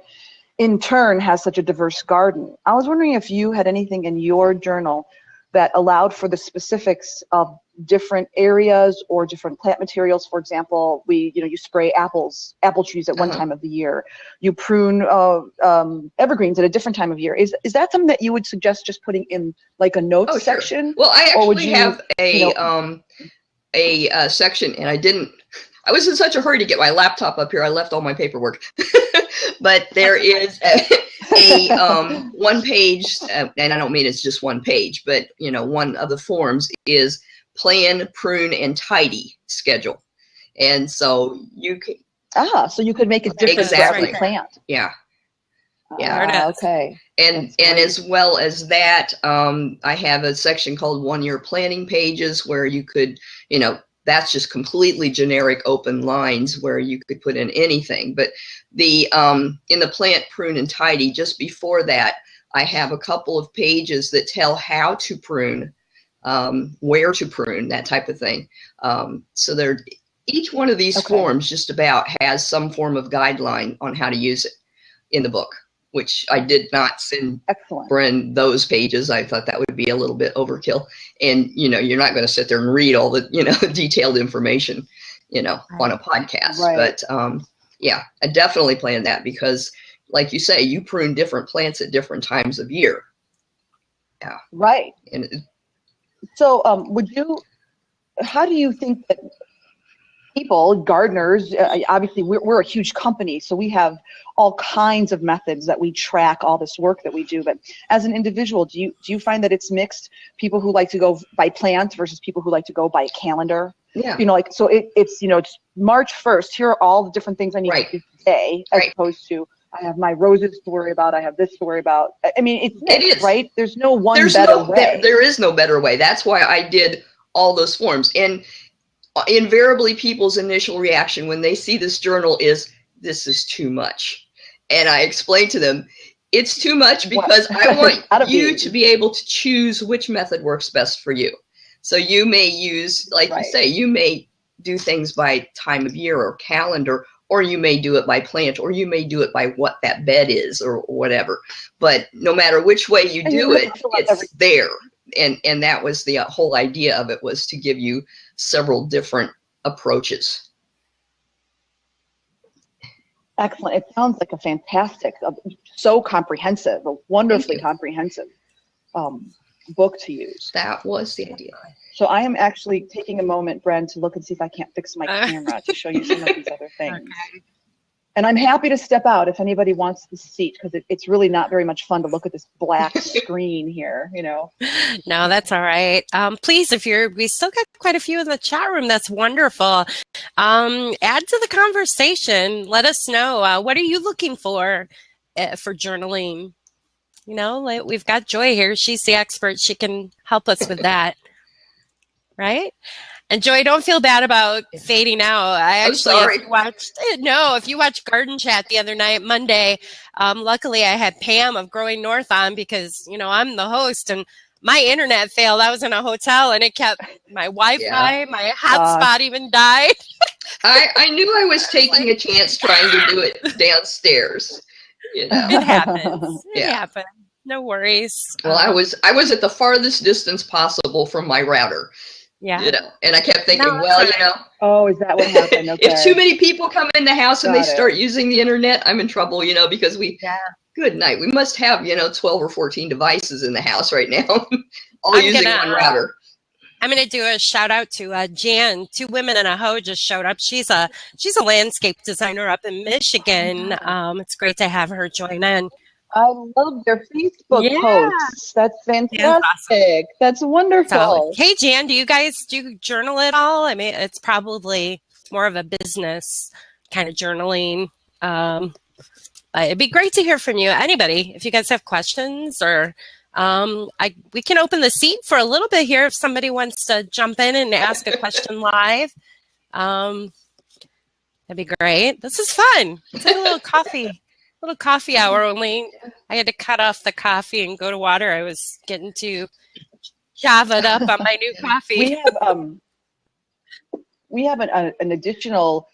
in turn has such a diverse garden. I was wondering if you had anything in your journal that allowed for the specifics of different areas or different plant materials. For example, you spray apple trees at one time of the year. You prune evergreens at a different time of year. Is that something that you would suggest just putting in like a notes section? Well, I actually have a section, and I was in such a hurry to get my laptop up here. I left all my paperwork, but there is a one page, and I don't mean it's just one page, but one of the forms is plan, prune, and tidy schedule, and so you can so you could make it different for every plant. Yeah. Yeah. Okay. And as well as that, I have a section called 1-year planning pages where you could, that's just completely generic open lines where you could put in anything. But the in the plant, prune, and tidy, just before that, I have a couple of pages that tell how to prune, where to prune, that type of thing. So each one of these forms just about has some form of guideline on how to use it in the book, which I did not send Bren those pages. I thought that would be a little bit overkill. And, you're not going to sit there and read all the, detailed information, on a podcast. Right. But, yeah, I definitely planned that because, like you say, you prune different plants at different times of year. Yeah. Right. And so how do you think that people, gardeners, obviously we're a huge company, so we have all kinds of methods that we track all this work that we do. But as an individual, do you find that it's mixed? People who like to go by plant versus people who like to go by calendar? Yeah. So it's March 1st. Here are all the different things I need to do today, as opposed to I have my roses to worry about. I have this to worry about. I mean, it's mixed, it is. Right? There's no better way. There is no better way. That's why I did all those forms. And invariably people's initial reaction when they see this journal is, this is too much. And I explain to them, it's too much because I want you to be able to choose which method works best for you. So you may use, like you say, you may do things by time of year or calendar, or you may do it by plant, or you may do it by what that bed is or whatever. But no matter which way you do it, it's there. And that was the whole idea of it, was to give you several different approaches. Excellent. It sounds like a fantastic, so comprehensive, a wonderfully comprehensive book to use. That was the idea. So I am actually taking a moment, Bren, to look and see if I can't fix my camera to show you some of these other things. Okay. And I'm happy to step out if anybody wants the seat, because it's really not very much fun to look at this black screen here, No, that's all right. Please, we still got quite a few in the chat room. That's wonderful. Add to the conversation. Let us know. What are you looking for journaling? We've got Joy here. She's the expert. She can help us with that. Right? And Joy, don't feel bad about fading out. If you watched Garden Chat the other night, Monday, luckily I had Pam of Growing North on because, I'm the host and my internet failed. I was in a hotel and it kept my Wi-Fi, my hotspot even died. I knew I was taking a chance trying to do it downstairs. It happens. It happens. No worries. Well, I was at the farthest distance possible from my router. Yeah. And I kept thinking, oh, is that what happened? Okay. If too many people come in the house and they start using the internet, I'm in trouble, because good night. We must have, 12 or 14 devices in the house right now, all using one router. I'm going to do a shout out to Jan. 2 Women and a Hoe just showed up. She's a landscape designer up in Michigan. It's great to have her join in. I love their Facebook posts. That's fantastic. Awesome. That's wonderful. So, hey, Jan, do you guys journal at all? I mean, it's probably more of a business kind of journaling. It'd be great to hear from you. Anybody, if you guys have questions or we can open the seat for a little bit here if somebody wants to jump in and ask a question live. That'd be great. This is fun. It's like a little coffee hour only. I had to cut off the coffee and go to water. I was getting too javaed up on my new coffee. We have an additional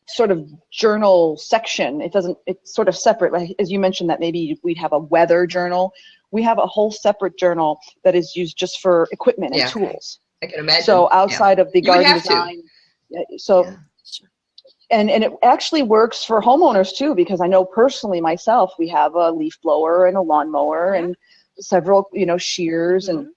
sort of journal section. It's sort of separate. Like, as you mentioned that maybe we'd have a weather journal. We have a whole separate journal that is used just for equipment and tools. I can imagine. So outside of the garden design. And it actually works for homeowners too, because I know personally myself, we have a leaf blower and a lawnmower and several, shears. And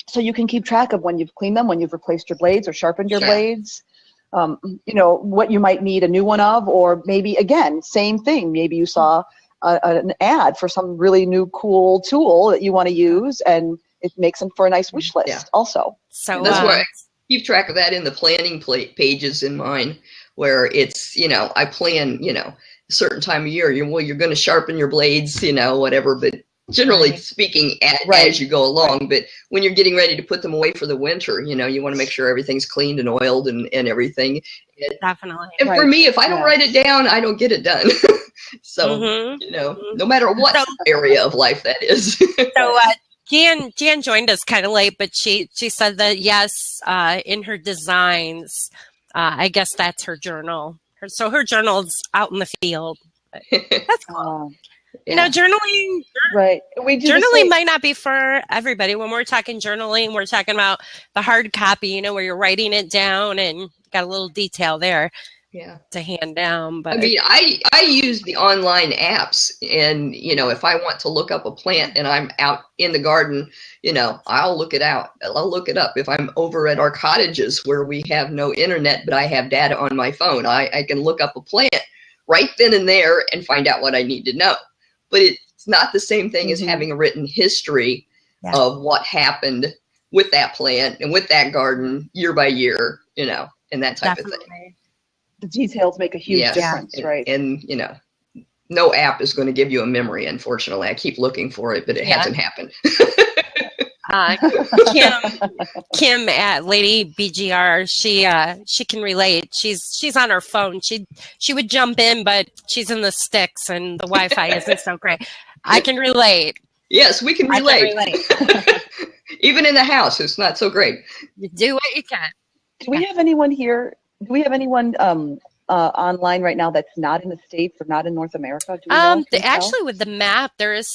so you can keep track of when you've cleaned them, when you've replaced your blades or sharpened your blades, what you might need a new one of, or maybe, again, same thing. Maybe you saw an ad for some really new cool tool that you want to use, and it makes them for a nice wish list also. So that's why I keep track of that in the planning pages in mine, where it's, I plan, a certain time of year, you're going to sharpen your blades, whatever, but generally speaking, as you go along. But when you're getting ready to put them away for the winter, you want to make sure everything's cleaned and oiled and everything. Definitely. And for me, if I don't write it down, I don't get it done. So, no matter what area of life that is. So Jan joined us kind of late, but she said that, yes, in her designs, I guess that's her journal. So her journal's out in the field. That's cool. Journaling, right? Journaling might not be for everybody. When we're talking journaling, we're talking about the hard copy, where you're writing it down and got a little detail there to hand down. But I mean, I use the online apps, and if I want to look up a plant and I'm out in the garden, I'll look it out. I'll look it up. If I'm over at our cottages where we have no internet, but I have data on my phone, I can look up a plant right then and there and find out what I need to know. But it's not the same thing as having a written history of what happened with that plant and with that garden year by year, and that type of thing. The details make a huge difference, right? And no app is going to give you a memory, unfortunately. I keep looking for it, but it hasn't happened. Kim at Lady BGR, she can relate. She's on her phone. She would jump in, but she's in the sticks and the Wi-Fi isn't so great. I can relate. Yes, we can relate. Even in the house, it's not so great. You do what you can. Do we have anyone here? Do we have anyone online right now that's not in the States or not in North America? Do we know? Actually, with the map, there is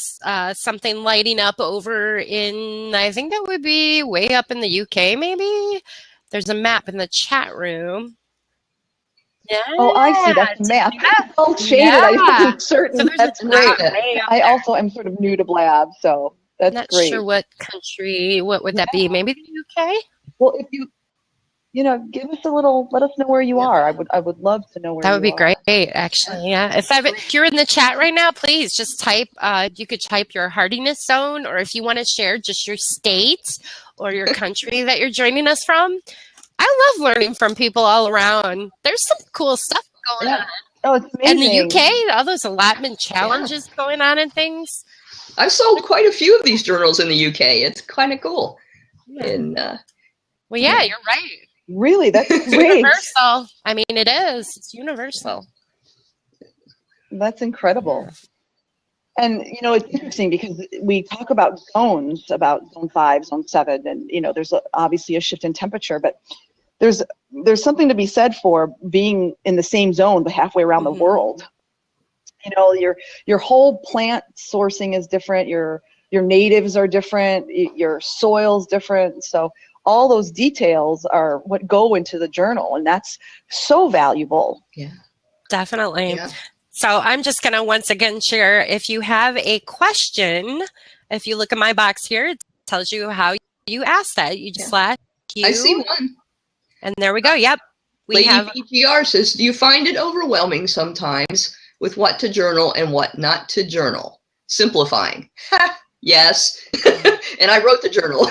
something lighting up over in, I think that would be way up in the UK, maybe. There's a map in the chat room. Yeah. Oh, I see. That's a map. It's all shaded. I'm certain. So that's great. I also am sort of new to Blab, so that's not great. Sure what country. What would that be? Maybe the UK. Well, if you give us a little. Let us know where you are. I would love to know where. That would be great, actually. Yeah. If you're in the chat right now, please just type. You could type your hardiness zone, or if you want to share just your state or your country that you're joining us from. I love learning from people all around. There's some cool stuff going on. Oh, it's amazing. In the UK, all those allotment challenges going on and things. I've sold quite a few of these journals in the UK. It's kind of cool. Yeah. And well, yeah, you're right. Really, that's great. Universal. I mean, it is. It's universal. That's incredible. And it's interesting because we talk about zones, about zone 5, zone 7, and there's obviously a shift in temperature, but there's something to be said for being in the same zone but halfway around the world. Your whole plant sourcing is different. Your natives are different. Your soil's different. So all those details are what go into the journal, and that's so valuable. Yeah, definitely. Yeah. So I'm just going to once again share, if you have a question, if you look at my box here, it tells you how you ask that. You just slash Q. I see one. And there we go. Yep. Lady BGR says, do you find it overwhelming sometimes with what to journal and what not to journal? Simplifying. Yes. And I wrote the journal.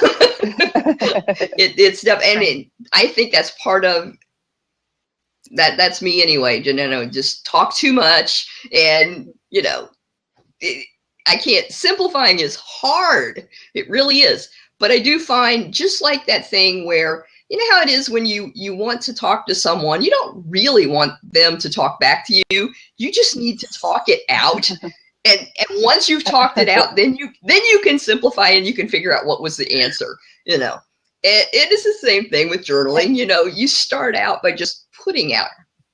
It's and I think that's part of that's me anyway. Just talk too much, and I can't. Simplifying is hard. It really is. But I do find, just like that thing where, how it is when you want to talk to someone, you don't really want them to talk back to you. You just need to talk it out. And once you've talked it out, then you can simplify and you can figure out what was the answer. It is the same thing with journaling. You start out by just putting out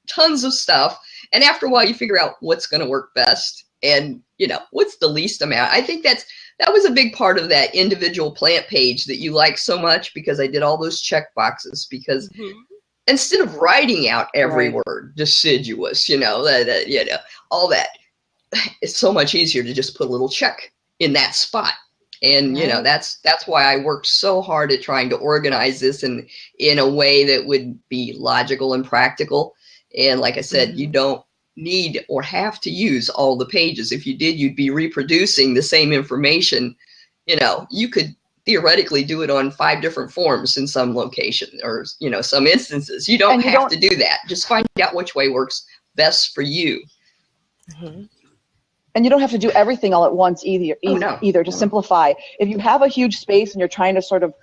tons of stuff, and after a while you figure out what's going to work best and what's the least amount. I think that was a big part of that individual plant page that you like so much, because I did all those check boxes, because instead of writing out every word, deciduous, all that, it's so much easier to just put a little check in that spot. And that's why I worked so hard at trying to organize this in a way that would be logical and practical. And like I said, you don't need or have to use all the pages. If you did, you'd be reproducing the same information. You could theoretically do it on 5 different forms in some location, or some instances. You don't have to do that. Just find out which way works best for you. Mhm. And you don't have to do everything all at once either to simplify. If you have a huge space and you're trying to sort of,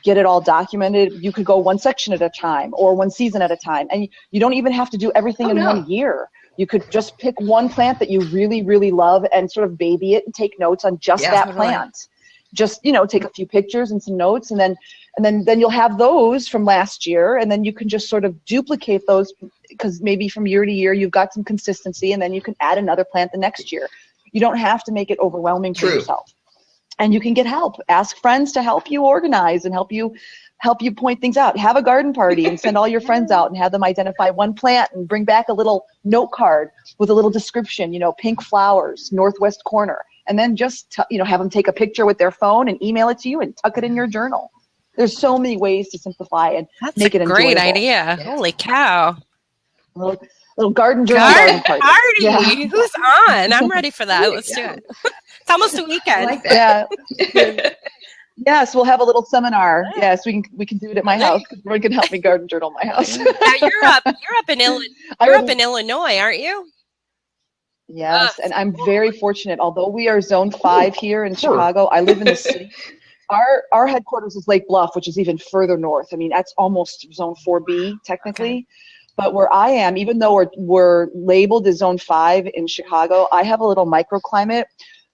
get it all documented, you could go one section at a time or one season at a time. And you don't even have to do everything in 1 year. You could just pick one plant that you really, really love and sort of baby it and take notes on just that plant. Just, take a few pictures and some notes, and then you'll have those from last year, and then you can just sort of duplicate those, because maybe from year to year you've got some consistency, and then you can add another plant the next year. You don't have to make it overwhelming for yourself. And you can get help. Ask friends to help you organize and help you point things out. Have a garden party and send all your friends out and have them identify one plant and bring back a little note card with a little description, pink flowers, northwest corner. And then just, have them take a picture with their phone and email it to you and tuck it in your journal. There's so many ways to simplify and make it enjoyable. That's a great idea. Holy cow. Little garden journal garden party. Yeah. Who's on? I'm ready for that. Let's do it. It's almost a weekend. I like that. Yeah. Yes, we'll have a little seminar. Yes, we can do it at my house. Everyone can help me garden journal in my house. Now you're up in Illinois. You're up in Illinois, aren't you? Yes, and I'm very fortunate. Although we are Zone 5 here in Chicago, I live in the city. Our headquarters is Lake Bluff, which is even further north. I mean, that's almost Zone 4B technically. Okay. But where I am, even though we're labeled as Zone 5 in Chicago, I have a little microclimate.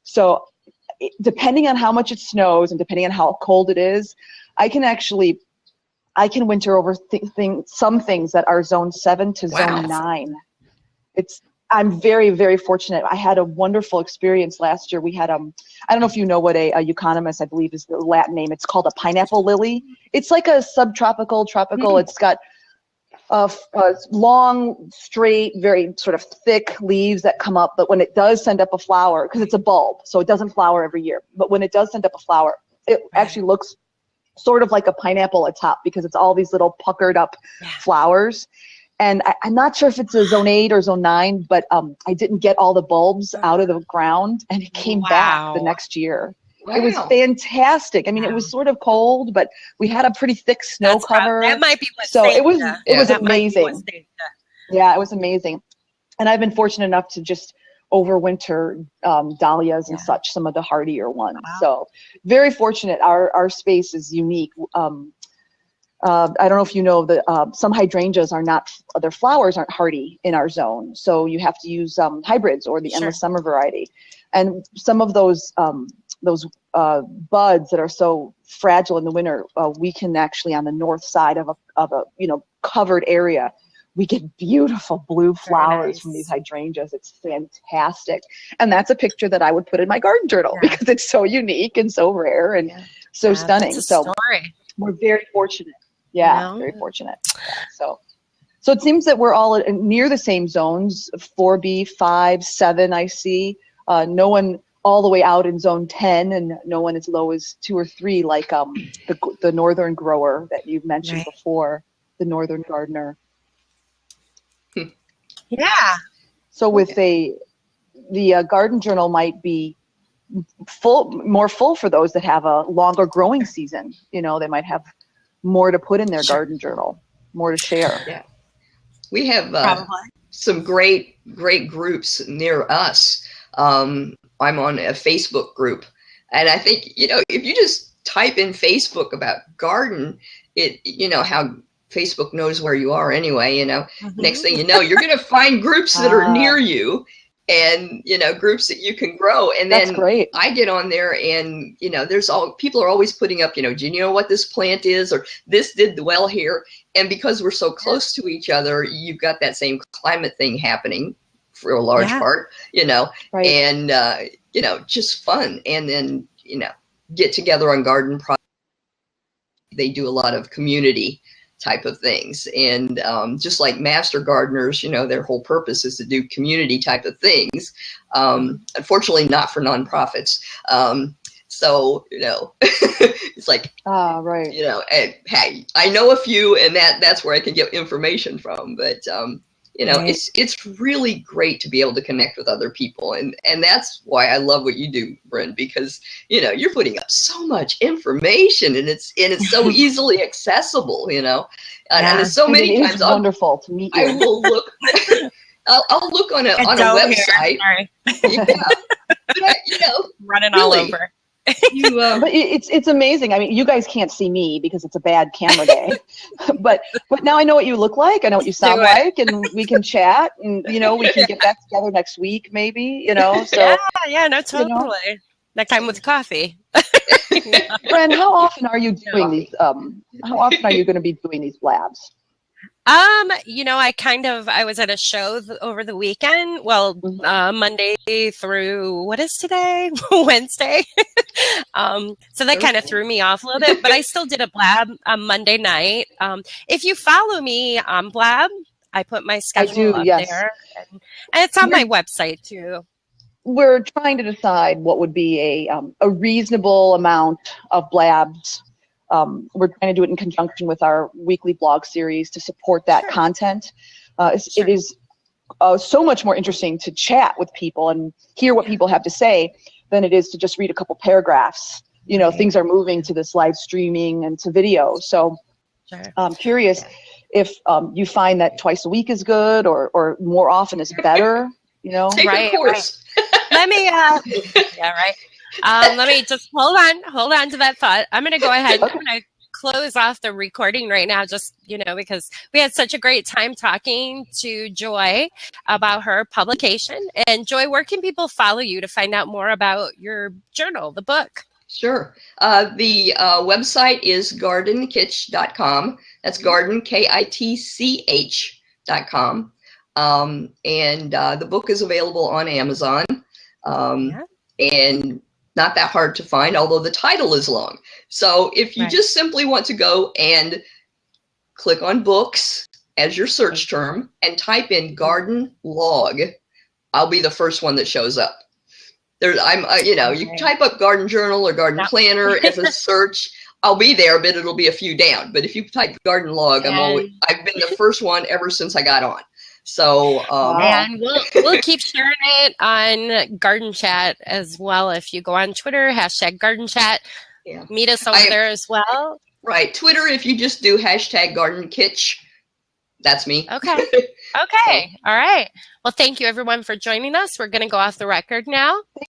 So depending on how much it snows and depending on how cold it is, I can winter over some things that are Zone 7 to Zone 9. I'm very, very fortunate. I had a wonderful experience last year. We had, I don't know if you know what a euconomus, I believe is the Latin name. It's called a pineapple lily. It's like a subtropical, tropical. It's got long, straight, very sort of thick leaves that come up. But when it does send up a flower, because it's a bulb, so it doesn't flower every year. But when it does send up a flower, it actually looks sort of like a pineapple atop, because it's all these little puckered up flowers. And I'm not sure if it's a Zone 8 or Zone 9, but I didn't get all the bulbs out of the ground, and it came back the next year. Wow. It was fantastic. I mean, it was sort of cold, but we had a pretty thick snow cover. That might be what so it was amazing. Yeah, it was amazing. And I've been fortunate enough to just overwinter dahlias and such, some of the hardier ones. Wow. So very fortunate. Our space is unique. I don't know if you know that some hydrangeas their flowers aren't hardy in our zone. So you have to use hybrids or the endless summer variety. And some of those buds that are so fragile in the winter, we can actually, on the north side of a covered area, we get beautiful blue flowers from these hydrangeas. It's fantastic. And that's a picture that I would put in my garden journal because it's so unique and so rare and so stunning. So we're very fortunate. Yeah, very fortunate. Yeah, so it seems that we're all near the same zones, 4B, 5, 7, I see. No one all the way out in Zone 10, and no one as low as 2 or 3, like the northern grower that you've mentioned before, the northern gardener. Yeah. So with the garden journal might be more full for those that have a longer growing season. They might have more to put in their garden journal, more to share. Yeah. We have some great groups near us. I'm on a Facebook group, and I think, if you just type in Facebook about garden, how Facebook knows where you are anyway, next thing you know, you're going to find groups that are near you, and, groups that you can grow. And then I get on there and, people are always putting up, do you know what this plant is, or this did well here. And because we're so close to each other, you've got that same climate thing happening for a large part, and, just fun. And then, get together on garden projects. They do a lot of community type of things. And just like master gardeners, their whole purpose is to do community type of things. Unfortunately, not for nonprofits. So, it's like, and, hey, I know a few, and that's where I can get information from. But, it's really great to be able to connect with other people. And that's why I love what you do, Bryn, because, you're putting up so much information, and it's so easily accessible, and it's so many times. It's wonderful to meet you. I will look. I'll look on a website. Yeah. But, running really, all over. But it's amazing. I mean, you guys can't see me because it's a bad camera day, but now I know what you look like. I know what you sound like, and we can chat, and we can get back together next week, maybe. So no, totally. Next time with coffee. Fran, how often are you doing these? How often are you going to be doing these blabs? I was at a show over the weekend. Well, Monday through, what is today? Wednesday. So that kind of threw me off a little bit, but I still did a blab on Monday night. If you follow me on Blab, I put my schedule up there, and it's on my website too. We're trying to decide what would be a reasonable amount of blabs. We're trying to do it in conjunction with our weekly blog series to support that content. It is so much more interesting to chat with people and hear what people have to say than it is to just read a couple paragraphs. Things are moving to this live streaming and to video. So I'm curious if you find that twice a week is good or more often is better. Take a course. Let me, let me just hold on to that thought. I'm going to go ahead. I'm going to close off the recording right now, just, because we had such a great time talking to Joy about her publication. And Joy, where can people follow you to find out more about your journal, the book? Sure. The website is gardenkitsch.com. That's garden, KITCH.com. And the book is available on Amazon. And not that hard to find, although the title is long. So if you just simply want to go and click on books as your search term and type in garden log, I'll be the first one that shows up. You type up garden journal or garden planner as a search, I'll be there, but it'll be a few down. But if you type garden log, I've been the first one ever since I got on. So and we'll keep sharing it on Garden Chat as well. If you go on Twitter, #Garden Chat, meet us over there as well. Right, Twitter. If you just do #GardenKitsch, that's me. Okay. All right. Well, thank you everyone for joining us. We're going to go off the record now.